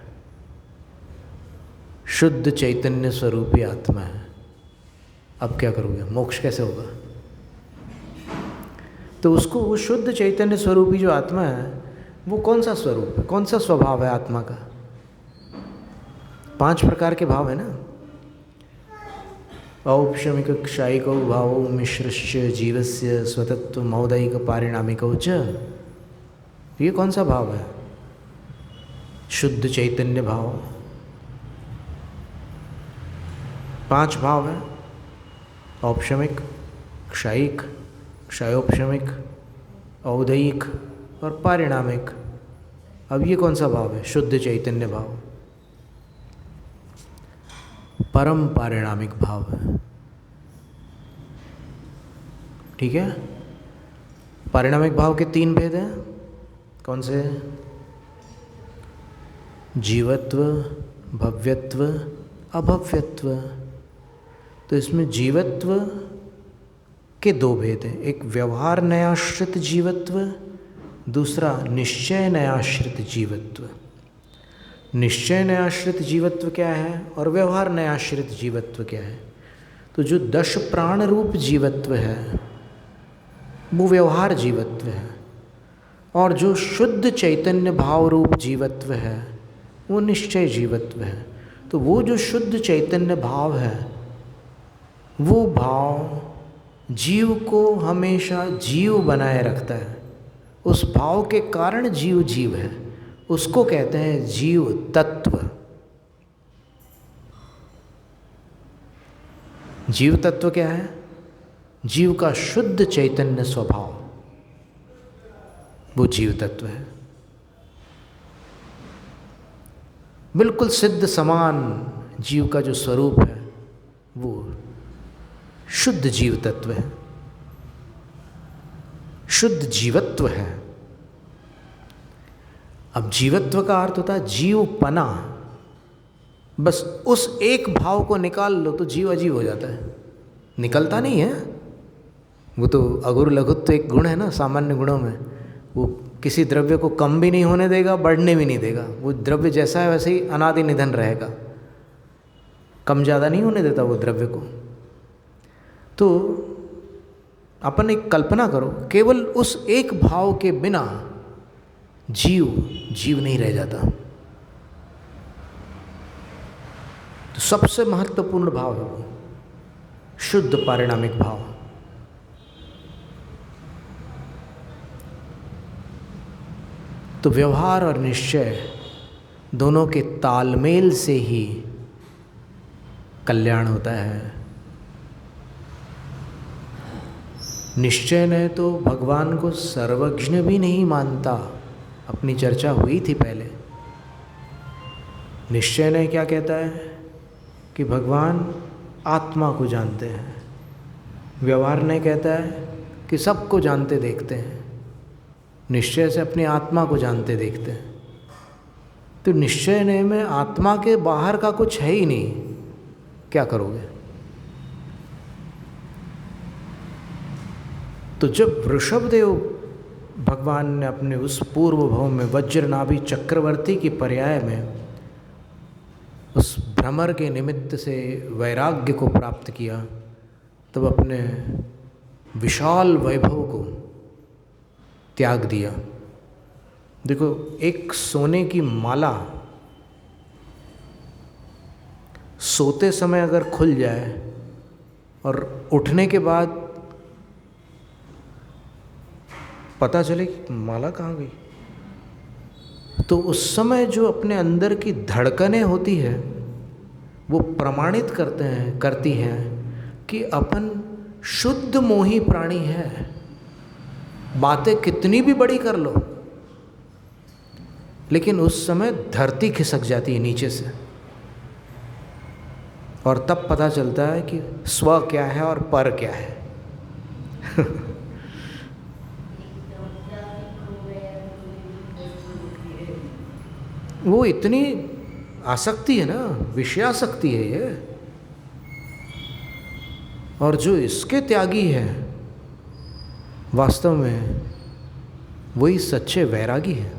शुद्ध चैतन्य स्वरूपी आत्मा है। अब क्या करोगे? मोक्ष कैसे होगा? तो उसको वो शुद्ध चैतन्य स्वरूपी जो आत्मा है वो कौन सा स्वरूप है, कौन सा स्वभाव है आत्मा का? 5 प्रकार के भाव है ना। औपशमिक क्षायिकौ भावो मिश्रस्य जीवस्य स्वतत्व मौदैक पारिणामिकौ च। ये कौन सा भाव है? शुद्ध चैतन्य भाव। 5 भाव है, औपशमिक, क्षायिक, क्षयोपशमिक, औदैयिक और पारिणामिक। अब ये कौन सा भाव है? शुद्ध चैतन्य भाव। परम पारिणामिक भाव है। ठीक है। पारिणामिक भाव के 3 भेद हैं। कौन से? जीवत्व, भव्यत्व, अभव्यत्व। तो इसमें जीवत्व के 2 भेद हैं। एक व्यवहार नयाश्रित जीवत्व, दूसरा निश्चय नयाश्रित जीवत्व। निश्चय नयाश्रित जीवत्व क्या है और व्यवहार नयाश्रित जीवत्व क्या है? तो जो 10 प्राण रूप जीवत्व है वो व्यवहार जीवत्व है, और जो शुद्ध चैतन्य भाव रूप जीवत्व है वो निश्चय जीवत्व है। तो वो जो शुद्ध चैतन्य भाव है वो भाव जीव को हमेशा जीव बनाए रखता है। उस भाव के कारण जीव जीव है, उसको कहते हैं जीव तत्व। जीव तत्व क्या है? जीव का शुद्ध चैतन्य स्वभाव, वो जीव तत्व है। बिल्कुल सिद्ध समान जीव का जो स्वरूप है वो शुद्ध जीव तत्व है, शुद्ध जीवत्व है। अब जीवत्व का अर्थ होता है जीवपना। बस उस एक भाव को निकाल लो तो जीव अजीव हो जाता है। निकलता नहीं है, वो तो अगुर लघुत्व एक गुण है ना सामान्य गुणों में। वो किसी द्रव्य को कम भी नहीं होने देगा, बढ़ने भी नहीं देगा। वो द्रव्य जैसा है वैसे ही अनादि निधन रहेगा, कम ज़्यादा नहीं होने देता वो द्रव्य को। तो अपन एक कल्पना करो, केवल उस एक भाव के बिना जीव नहीं रह जाता। तो सबसे महत्वपूर्ण भाव है वो शुद्ध पारिणामिक भाव। तो व्यवहार और निश्चय दोनों के तालमेल से ही कल्याण होता है। निश्चय ने तो भगवान को सर्वज्ञ भी नहीं मानता, अपनी चर्चा हुई थी पहले। निश्चय ने क्या कहता है कि भगवान आत्मा को जानते हैं। व्यवहार ने कहता है कि सबको जानते देखते हैं। निश्चय से अपनी आत्मा को जानते देखते हैं। तो निश्चय ने में आत्मा के बाहर का कुछ है ही नहीं, क्या करोगे? तो जब वृषभदेव भगवान ने अपने उस पूर्व भाव में वज्रनाभि चक्रवर्ती की पर्याय में उस भ्रमर के निमित्त से वैराग्य को प्राप्त किया, तब अपने विशाल वैभव को त्याग दिया। देखो, एक सोने की माला सोते समय अगर खुल जाए और उठने के बाद पता चले कि माला कहाँ गई, तो उस समय जो अपने अंदर की धड़कनें होती है वो प्रमाणित करती हैं कि अपन शुद्ध मोही प्राणी है। बातें कितनी भी बड़ी कर लो, लेकिन उस समय धरती खिसक जाती है नीचे से, और तब पता चलता है कि स्व क्या है और पर क्या है। वो इतनी आसक्ति है ना, विषयासक्ति है ये। और जो इसके त्यागी है वास्तव में वही सच्चे वैरागी है,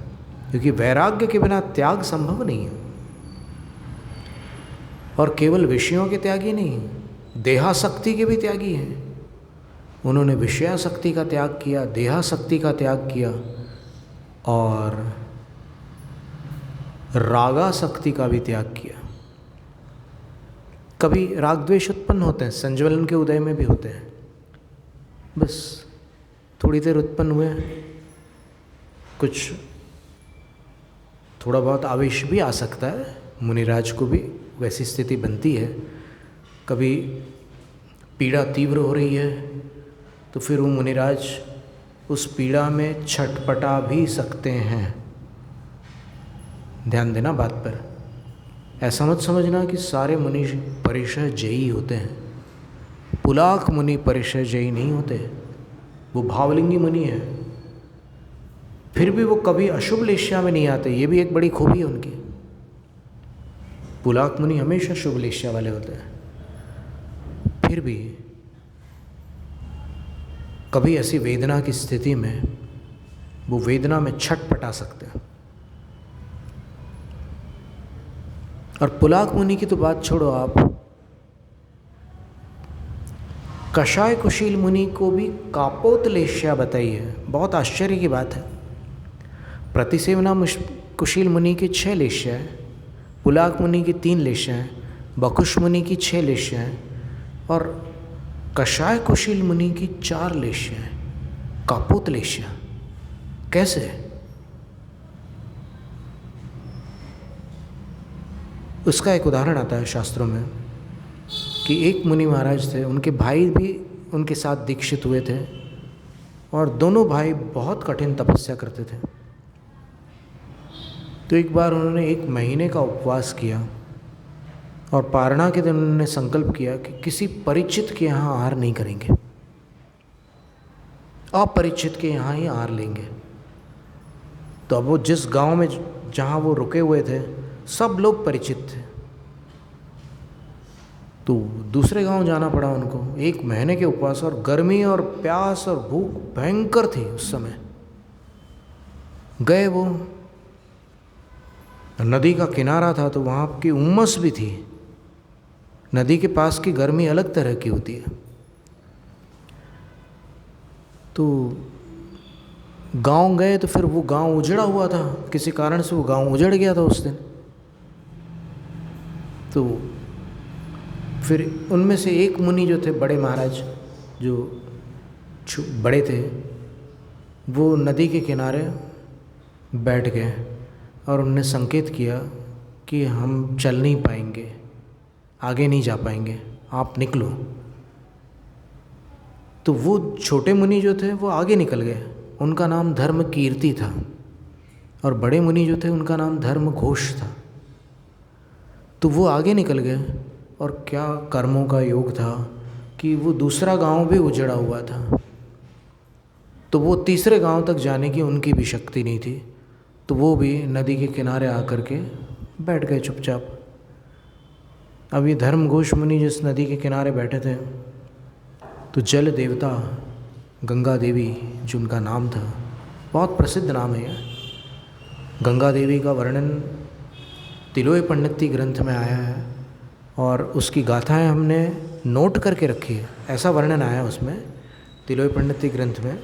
क्योंकि वैराग्य के बिना त्याग संभव नहीं है। और केवल विषयों के त्यागी नहीं, देहासक्ति के भी त्यागी हैं। उन्होंने विषयासक्ति का त्याग किया, देहासक्ति का त्याग किया, और रागासक्ति का भी त्याग किया। कभी राग द्वेष उत्पन्न होते हैं, संज्वलन के उदय में भी होते हैं, बस थोड़ी देर उत्पन्न हुए, कुछ थोड़ा बहुत आवेश भी आ सकता है, मुनिराज को भी वैसी स्थिति बनती है। कभी पीड़ा तीव्र हो रही है तो फिर वो मुनिराज उस पीड़ा में छटपटा भी सकते हैं। ध्यान देना बात पर, ऐसा मत समझना कि सारे मुनि परिशय जयी होते हैं। पुलाक मुनि परिशय जयी नहीं होते, वो भावलिंगी मुनि है। फिर भी वो कभी अशुभ लेश्या में नहीं आते, ये भी एक बड़ी खूबी है उनकी। पुलाक मुनि हमेशा शुभ लेश्या वाले होते हैं, फिर भी कभी ऐसी वेदना की स्थिति में वो वेदना में छटपटा सकते हैं। और पुलाक मुनि की तो बात छोड़ो आप, कषाय कुशील मुनि को भी कापोत लेश्या बताई है। बहुत आश्चर्य की बात है। प्रतिसेवना कुशील मुनि की 6 लेश्या है, पुलाक मुनि की 3 लेश्या हैं, बकुश मुनि की 6 लेश्या हैं, और कषाय कुशील मुनि की 4 लेश्या हैं। कापोत लेश्या कैसे? उसका एक उदाहरण आता है शास्त्रों में कि एक मुनि महाराज थे, उनके भाई भी उनके साथ दीक्षित हुए थे, और दोनों भाई बहुत कठिन तपस्या करते थे। तो एक बार उन्होंने 1 महीने का उपवास किया, और पारणा के दिन उन्होंने संकल्प किया कि किसी परिचित के यहाँ आहार नहीं करेंगे, अपरिचित के यहाँ ही आहार लेंगे। तो अब वो जिस गांव में जहाँ वो रुके हुए थे सब लोग परिचित थे, तो दूसरे गांव जाना पड़ा उनको। 1 महीने के उपवास, और गर्मी और प्यास और भूख भयंकर थी उस समय। गए वो, नदी का किनारा था तो वहाँ की उमस भी थी। नदी के पास की गर्मी अलग तरह की होती है। तो गांव गए तो फिर वो गांव उजड़ा हुआ था, किसी कारण से वो गांव उजड़ गया था उस दिन। तो फिर उनमें से एक मुनि जो थे, बड़े महाराज जो बड़े थे, वो नदी के किनारे बैठ गए और उन्होंने संकेत किया कि हम चल नहीं पाएंगे, आगे नहीं जा पाएंगे, आप निकलो। तो वो छोटे मुनि जो थे वो आगे निकल गए, उनका नाम धर्म कीर्ति था, और बड़े मुनि जो थे उनका नाम धर्म घोष था। तो वो आगे निकल गए, और क्या कर्मों का योग था कि वो दूसरा गांव भी उजड़ा हुआ था, तो वो तीसरे गांव तक जाने की उनकी भी शक्ति नहीं थी। तो वो भी नदी के किनारे आकर के बैठ गए चुपचाप। अब ये धर्म घोष मुनि जिस नदी के किनारे बैठे थे, तो जल देवता गंगा देवी जो उनका नाम था, बहुत प्रसिद्ध नाम है। गंगा देवी का वर्णन तिलोय पंडिती ग्रंथ में आया है, और उसकी गाथाएं हमने नोट करके रखी है। ऐसा वर्णन आया है उसमें, तिलोय पंडिती ग्रंथ में।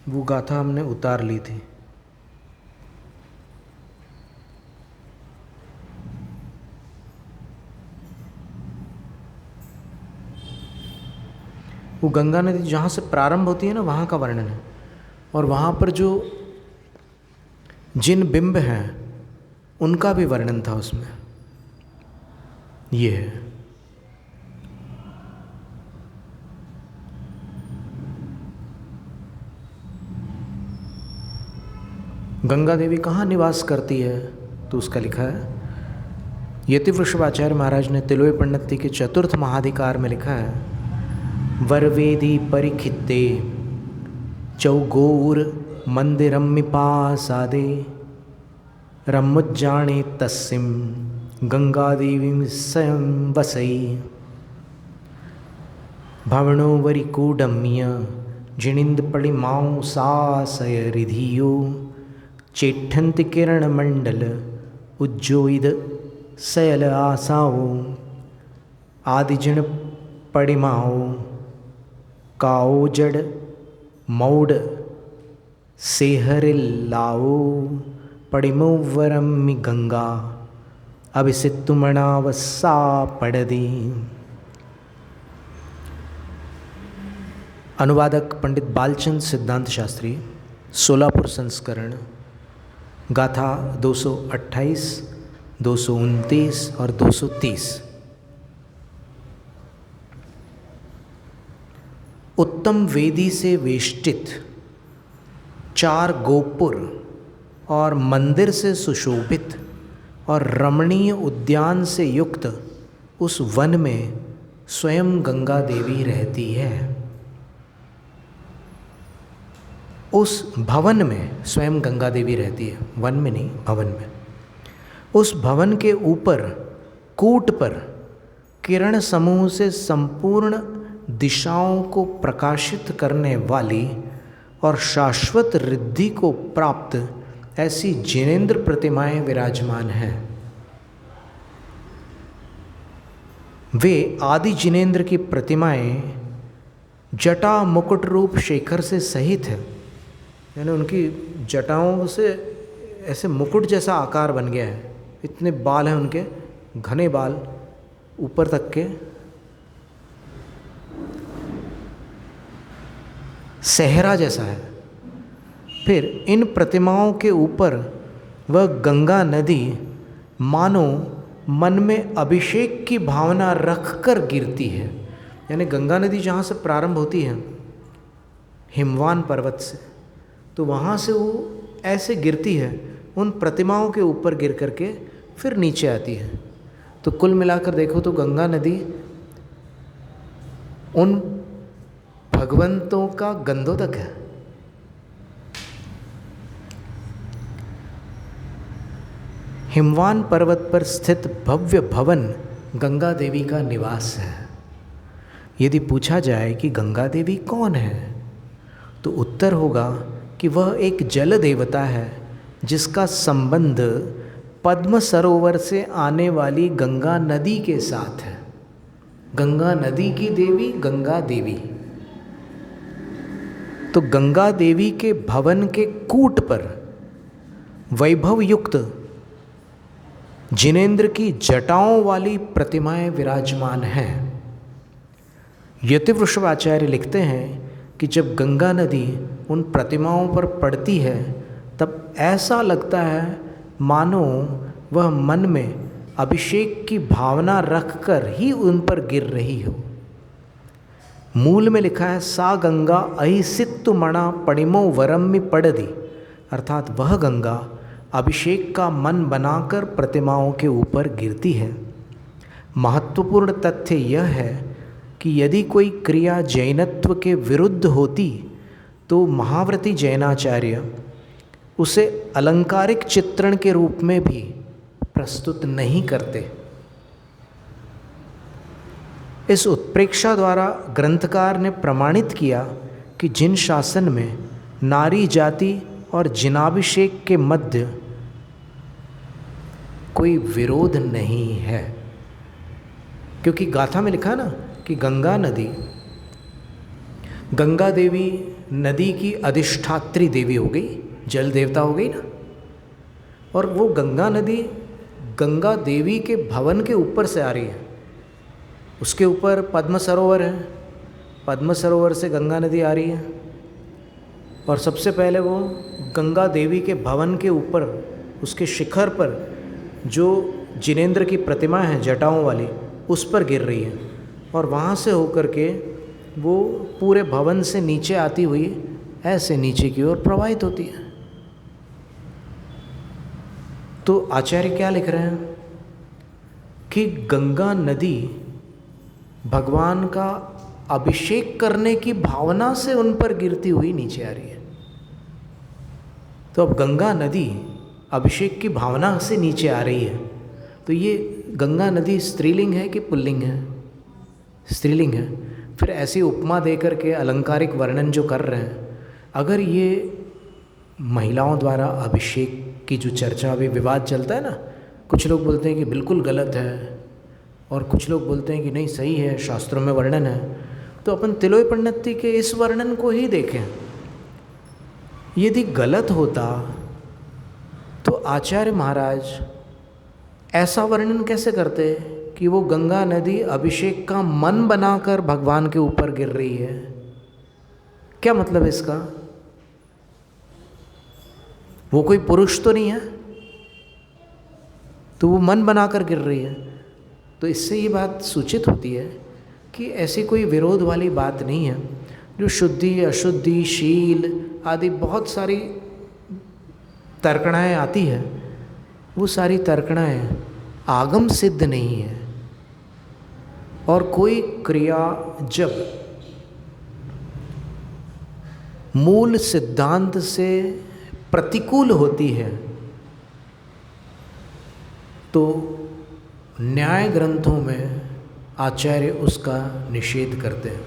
वो गाथा हमने उतार ली थी। वो गंगा नदी जहाँ से प्रारंभ होती है ना, वहाँ का वर्णन है। और वहाँ पर जो जिन बिंब हैं उनका भी वर्णन था उसमें। ये है गंगा देवी कहाँ निवास करती है, तो उसका लिखा है, यतिवृषभाचार्य महाराज ने तिलोय पंडिती के चतुर्थ महाधिकार में लिखा है, वरवेदी परिखित्ते चौगोर मंदिरमिपासादे रमुज्जाने तस्सिम गंगा देवी स्वयं वसई भवनो वरिकूडम्य जिनिंद पड़िमाओ सासय रिधियो चेठंत किरण मंडल उज्जोइद सयल आसाओ आदिजन पड़िमाओ काओ जड़ मौड सेहरिल्लाओ पड़िमो वरम्मि गंगा अभिसित्तुमणावसा पड़दी। अनुवादक पंडित बालचंद सिद्धांत शास्त्री, सोलापुर संस्करण, गाथा 228, 229 और 230। उत्तम वेदी से वेष्टित 4 गोपुर और मंदिर से सुशोभित और रमणीय उद्यान से युक्त उस वन में स्वयं गंगा देवी रहती है। उस भवन में स्वयं गंगा देवी रहती है, वन में नहीं, भवन में। उस भवन के ऊपर कूट पर किरण समूह से संपूर्ण दिशाओं को प्रकाशित करने वाली और शाश्वत रिद्धि को प्राप्त ऐसी जिनेंद्र प्रतिमाएं विराजमान हैं। वे आदि जिनेंद्र की प्रतिमाएं जटा मुकुट रूप शेखर से सहित है, यानी उनकी जटाओं से ऐसे मुकुट जैसा आकार बन गया है। इतने बाल हैं उनके, घने बाल ऊपर तक के, सहरा जैसा है। फिर इन प्रतिमाओं के ऊपर वह गंगा नदी मानो मन में अभिषेक की भावना रखकर गिरती है। यानी गंगा नदी जहाँ से प्रारंभ होती है हिमवान पर्वत से, तो वहाँ से वो ऐसे गिरती है, उन प्रतिमाओं के ऊपर गिर करके फिर नीचे आती है। तो कुल मिलाकर देखो तो गंगा नदी उन भगवंतों का गंधोदक है। हिमवान पर्वत पर स्थित भव्य भवन गंगा देवी का निवास है। यदि पूछा जाए कि गंगा देवी कौन है, तो उत्तर होगा कि वह एक जल देवता है जिसका संबंध पद्म सरोवर से आने वाली गंगा नदी के साथ है। गंगा नदी की देवी गंगा देवी। तो गंगा देवी के भवन के कूट पर वैभव युक्त जिनेंद्र की जटाओं वाली प्रतिमाएं विराजमान हैं। यतिवृषभाचार्य लिखते हैं कि जब गंगा नदी उन प्रतिमाओं पर पड़ती है तब ऐसा लगता है मानो वह मन में अभिषेक की भावना रखकर ही उन पर गिर रही हो। मूल में लिखा है सा गंगा अहिसित्तु मणा पणिमो वरम्मि पड़दी, अर्थात वह गंगा अभिषेक का मन बनाकर प्रतिमाओं के ऊपर गिरती है। महत्वपूर्ण तथ्य यह है कि यदि कोई क्रिया जैनत्व के विरुद्ध होती तो महाव्रती जैनाचार्य उसे अलंकारिक चित्रण के रूप में भी प्रस्तुत नहीं करते। इस उत्प्रेक्षा द्वारा ग्रंथकार ने प्रमाणित किया कि जिन शासन में नारी जाति और जिनाभिषेक के मध्य कोई विरोध नहीं है, क्योंकि गाथा में लिखा ना कि गंगा नदी, गंगा देवी नदी की अधिष्ठात्री देवी हो गई, जल देवता हो गई ना। और वो गंगा नदी गंगा देवी के भवन के ऊपर से आ रही है। उसके ऊपर पद्म सरोवर है, पद्म सरोवर से गंगा नदी आ रही है। और सबसे पहले वो गंगा देवी के भवन के ऊपर उसके शिखर पर जो जिनेंद्र की प्रतिमा है जटाओं वाली, उस पर गिर रही है। और वहाँ से होकर के वो पूरे भवन से नीचे आती हुई ऐसे नीचे की ओर प्रवाहित होती है। तो आचार्य क्या लिख रहे हैं कि गंगा नदी भगवान का अभिषेक करने की भावना से उन पर गिरती हुई नीचे आ रही है। तो अब गंगा नदी अभिषेक की भावना से नीचे आ रही है, तो ये गंगा नदी स्त्रीलिंग है कि पुल्लिंग है? स्त्रीलिंग है। फिर ऐसी उपमा दे करके अलंकारिक वर्णन जो कर रहे हैं, अगर ये महिलाओं द्वारा अभिषेक की जो चर्चा अभी विवाद चलता है ना, कुछ लोग बोलते हैं कि बिल्कुल गलत है और कुछ लोग बोलते हैं कि नहीं सही है, शास्त्रों में वर्णन है। तो अपन तिलोय पंडिती के इस वर्णन को ही देखें। यदि गलत होता तो आचार्य महाराज ऐसा वर्णन कैसे करते कि वो गंगा नदी अभिषेक का मन बनाकर भगवान के ऊपर गिर रही है? क्या मतलब इसका? वो कोई पुरुष तो नहीं है, तो वो मन बनाकर गिर रही है। तो इससे ये बात सूचित होती है कि ऐसी कोई विरोध वाली बात नहीं है। जो शुद्धि अशुद्धि शील आदि बहुत सारी तर्कणाएँ आती है, वो सारी तर्कणाएँ आगम सिद्ध नहीं है। और कोई क्रिया जब मूल सिद्धांत से प्रतिकूल होती है तो न्याय ग्रंथों में आचार्य उसका निषेध करते हैं।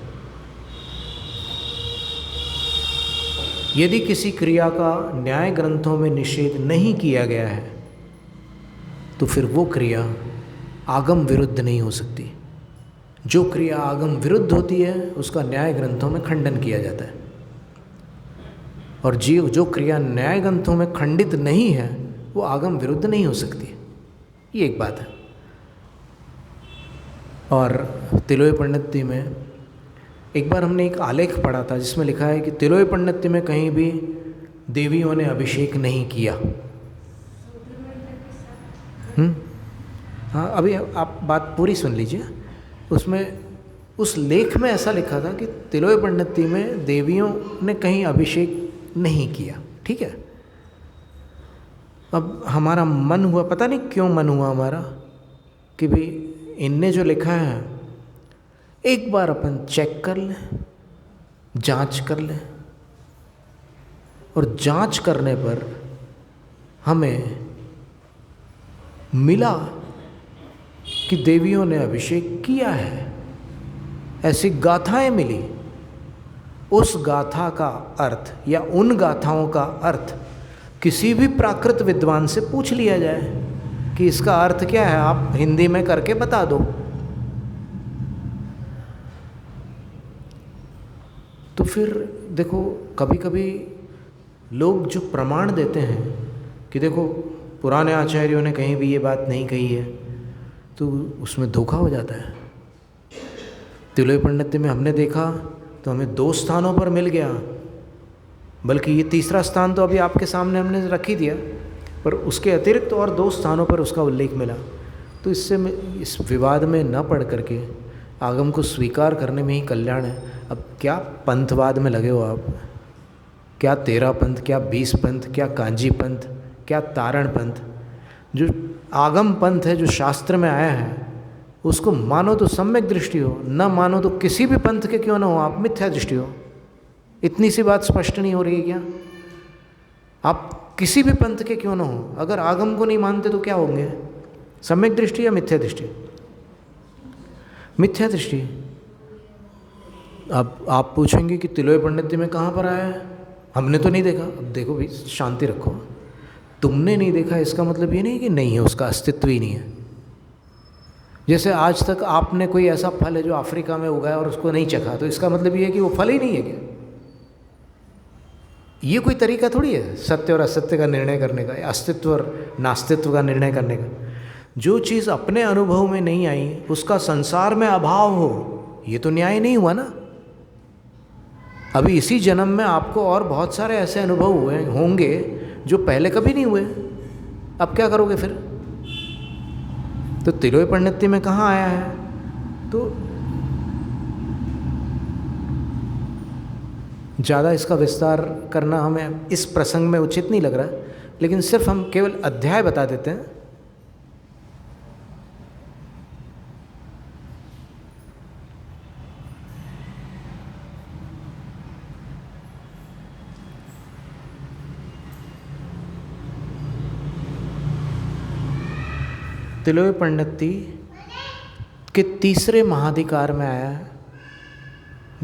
यदि किसी क्रिया का न्याय ग्रंथों में निषेध नहीं किया गया है तो फिर वो क्रिया आगम विरुद्ध नहीं हो सकती। जो क्रिया आगम विरुद्ध होती है उसका न्याय ग्रंथों में खंडन किया जाता है, और जो क्रिया न्याय ग्रंथों में खंडित नहीं है वो आगम विरुद्ध नहीं हो सकती। ये एक बात है। और तिलोय पंडिती में एक बार हमने एक आलेख पढ़ा था जिसमें लिखा है कि तिलोय पंडिती में कहीं भी देवियों ने अभिषेक नहीं किया। हाँ, अभी आप बात पूरी सुन लीजिए। उसमें उस लेख में ऐसा लिखा था कि तिलोय पंडिती में देवियों ने कहीं अभिषेक नहीं किया। ठीक है। अब हमारा मन हुआ, पता नहीं क्यों मन हुआ हमारा, कि भाई इनने जो लिखा है एक बार अपन चेक कर लें, जांच कर लें। और जांच करने पर हमें मिला कि देवियों ने अभिषेक किया है। ऐसी गाथाएं मिली उस गाथा का अर्थ या उन गाथाओं का अर्थ किसी भी प्राकृत विद्वान से पूछ लिया जाए कि इसका अर्थ क्या है, आप हिंदी में करके बता दो। तो फिर देखो, कभी कभी लोग जो प्रमाण देते हैं कि देखो पुराने आचार्यों ने कहीं भी ये बात नहीं कही है, तो उसमें धोखा हो जाता है। तिलोई पंडित्य में हमने देखा तो हमें 2 स्थानों पर मिल गया, बल्कि ये तीसरा स्थान तो अभी आपके सामने हमने रख ही दिया, पर उसके अतिरिक्त और 2 स्थानों पर उसका उल्लेख मिला। तो इससे इस विवाद में न पढ़ करके आगम को स्वीकार करने में ही कल्याण है। अब क्या पंथवाद में लगे हो आप, क्या 13 पंथ, क्या 20 पंथ, क्या कांजी पंथ, क्या तारण पंथ। जो आगम पंथ है, जो शास्त्र में आया है, उसको मानो तो सम्यक दृष्टि हो, न मानो तो किसी भी पंथ के क्यों ना हो आप मिथ्या दृष्टि हो। इतनी सी बात स्पष्ट नहीं हो रही है क्या? आप किसी भी पंथ के क्यों ना हो, अगर आगम को नहीं मानते तो क्या होंगे, सम्यक दृष्टि या मिथ्या दृष्टि? मिथ्या दृष्टि। अब आप पूछेंगे कि तिलोई पंडित्य में कहाँ पर आया है, हमने तो नहीं देखा। अब देखो भाई, शांति रखो। तुमने नहीं देखा इसका मतलब ये नहीं कि नहीं है, उसका अस्तित्व ही नहीं है। जैसे आज तक आपने कोई ऐसा फल है जो अफ्रीका में उगा है और उसको नहीं चखा, तो इसका मतलब ये है कि वो फल ही नहीं है क्या? ये कोई तरीका थोड़ी है सत्य और असत्य का निर्णय करने का, अस्तित्व और नास्तित्व का निर्णय करने का। जो चीज़ अपने अनुभव में नहीं आई उसका संसार में अभाव हो, ये तो न्याय नहीं हुआ ना। अभी इसी जन्म में आपको और बहुत सारे ऐसे अनुभव हुए होंगे जो पहले कभी नहीं हुए। अब क्या करोगे फिर? तो तिलोई पंडित्य में कहाँ आया है? तो ज़्यादा इसका विस्तार करना हमें इस प्रसंग में उचित नहीं लग रहा, लेकिन सिर्फ हम केवल अध्याय बता देते हैं। तिलोई पंडित्य के तीसरे महाधिकार में आया है,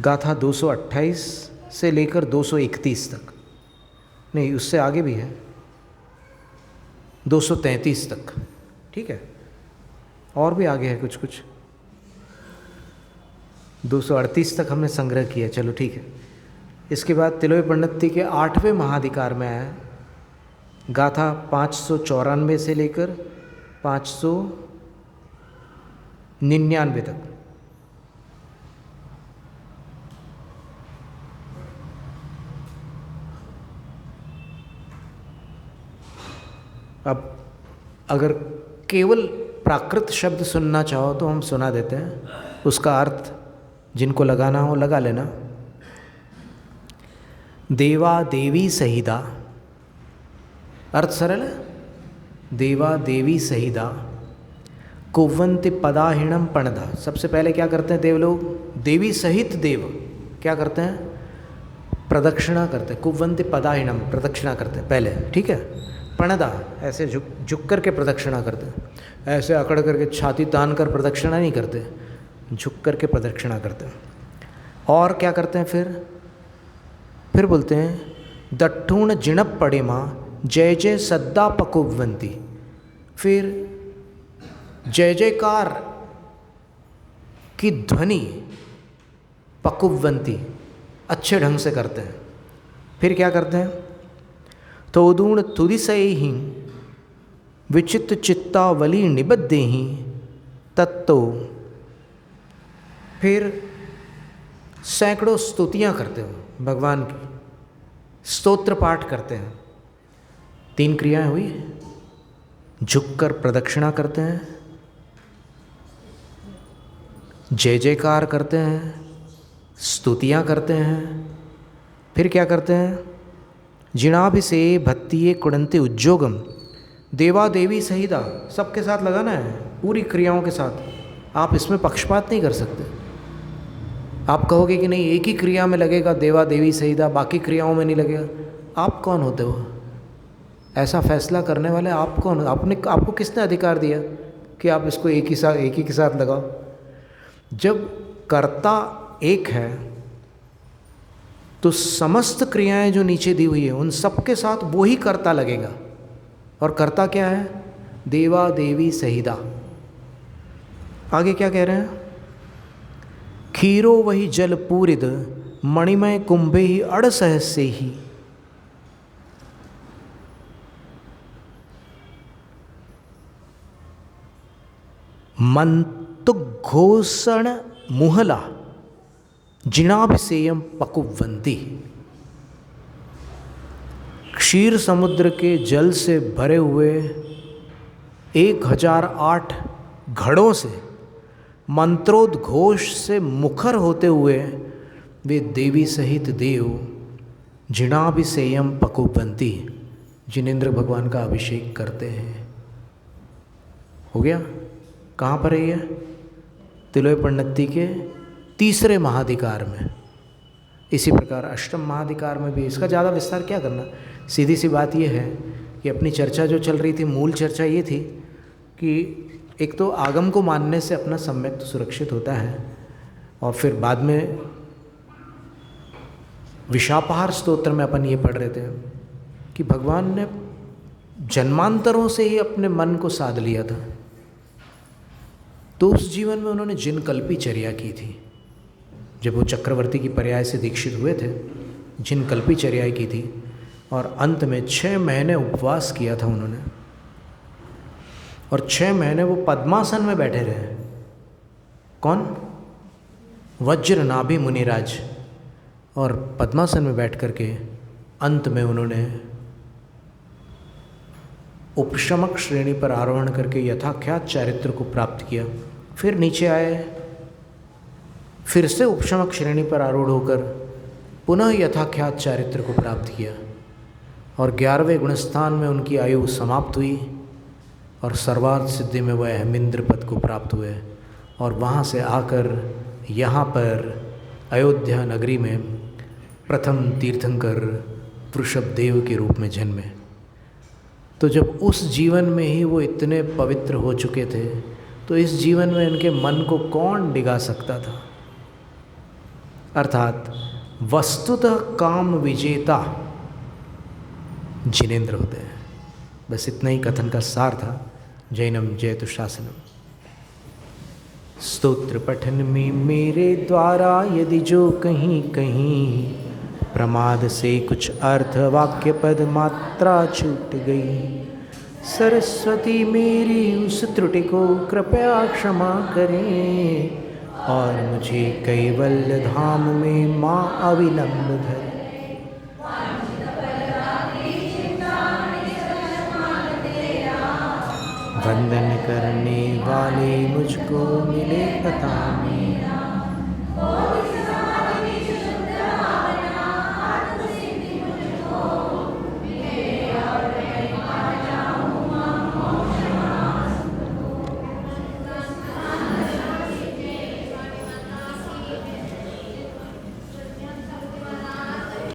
गाथा 228 से लेकर 231 तक, नहीं उससे आगे भी है, 233 तक, ठीक है, और भी आगे है कुछ कुछ, 238 तक हमने संग्रह किया, चलो ठीक है। इसके बाद तिलोई पंडित्य के 8वें महाधिकार में आया, गाथा 594 से लेकर 599 तक। अब अगर केवल प्राकृत शब्द सुनना चाहो तो हम सुना देते हैं, उसका अर्थ जिनको लगाना हो लगा लेना। देवा देवी सहिदा, अर्थ सरल है। देवा देवी सहिदा कुवंति पदाहिणम पणधा। सबसे पहले क्या करते हैं देव लोग? देवी सहित देव क्या करते हैं? प्रदक्षिणा करते हैं। कुवंति पदाहिणम, प्रदक्षिणा करते हैं पहले, ठीक है। पणधा, ऐसे झुक कर के प्रदक्षिणा करते हैं, ऐसे अकड़ करके छाती तान कर प्रदक्षिणा नहीं करते, झुक कर के प्रदक्षिणा करते हैं। और क्या करते हैं फिर बोलते हैं दट्ठूण जिणप पड़ेमा जय जय सद्दा पकुवंती। फिर जय जयकार की ध्वनि पकुवंती अच्छे ढंग से करते हैं। फिर क्या करते हैं? तोदूण तुदिसई विचित चित्तावली निबद्धेहि तत्तो। फिर सैकड़ों स्तुतियाँ करते हो भगवान की, स्तोत्र पाठ करते हैं। 3 क्रियाएं हुई, झुककर प्रदक्षिणा करते हैं, जय जयकार करते हैं, स्तुतियाँ करते हैं। फिर क्या करते हैं? जिणाभिषे भत्तिये कुड़ंते उज्जोगम देवा देवी सहिदा, सबके साथ लगाना है, पूरी क्रियाओं के साथ। आप इसमें पक्षपात नहीं कर सकते। आप कहोगे कि नहीं एक ही क्रिया में लगेगा देवा देवी सहिदा, बाकी क्रियाओं में नहीं लगेगा। आप कौन होते हो ऐसा फैसला करने वाले? आप कौन? आपको किसने अधिकार दिया कि आप इसको एक ही के साथ लगाओ? जब कर्ता एक है तो समस्त क्रियाएं जो नीचे दी हुई है उन सब के साथ वो ही कर्ता लगेगा। और कर्ता क्या है? देवा देवी सहिदा। आगे क्या कह रहे हैं? खीरो वही जल पूरिद मणिमय कुंभे ही अड़सह से ही। मंतुघोषण मुहला जिनाभिसेयम पकुवंती। क्षीर समुद्र के जल से भरे हुए 1008 घड़ों से मंत्रोद्घोष से मुखर होते हुए वे देवी सहित देव जिनाभिसेयम पकुवंती, जिनेंद्र भगवान का अभिषेक करते हैं। हो गया? कहाँ पर है ये? तिलोय पन्नती के तीसरे महाधिकार में। इसी प्रकार अष्टम महाधिकार में भी। इसका ज़्यादा विस्तार क्या करना, सीधी सी बात यह है कि अपनी चर्चा जो चल रही थी, मूल चर्चा ये थी कि एक तो आगम को मानने से अपना सम्यक तो सुरक्षित होता है, और फिर बाद में विशापहार स्तोत्र में अपन ये पढ़ रहे थे कि भगवान ने जन्मांतरों से ही अपने मन को साध लिया था। तो उस जीवन में उन्होंने जिन कल्पी चर्या की थी, जब वो चक्रवर्ती की पर्याय से दीक्षित हुए थे, जिन कल्पी चर्या की थी, और अंत में 6 महीने उपवास किया था उन्होंने, और 6 महीने वो पद्मासन में बैठे रहे। कौन? वज्र नाभि मुनिराज। और पद्मासन में बैठ करके अंत में उन्होंने उपशमक श्रेणी पर आरोहण करके यथाख्यात चारित्र को प्राप्त किया। फिर नीचे आए, फिर से उपशमक श्रेणी पर आरूढ़ होकर पुनः यथाख्यात चारित्र को प्राप्त किया, और 11वें गुणस्थान में उनकी आयु समाप्त हुई, और सर्वार्थ सिद्धि में वह हेमिंद्र पद को प्राप्त हुए, और वहाँ से आकर यहाँ पर अयोध्या नगरी में प्रथम तीर्थंकर वृषभ देव के रूप में जन्मे। तो जब उस जीवन में ही वो इतने पवित्र हो चुके थे, तो इस जीवन में इनके मन को कौन डिगा सकता था? अर्थात वस्तुतः काम विजेता जिनेंद्र होते हैं। बस इतना ही कथन का सार था। जैनम जयतु शासनम। स्तोत्र पठन में मेरे द्वारा यदि जो कहीं कहीं प्रमाद से कुछ अर्थ वाक्य पद मात्रा छूट गई, सरस्वती मेरी उस त्रुटि को कृपया क्षमा करें, और मुझे कैवल्य धाम में माँ अविलंब धरे। वंदन करने वाले मुझको मिले पता में,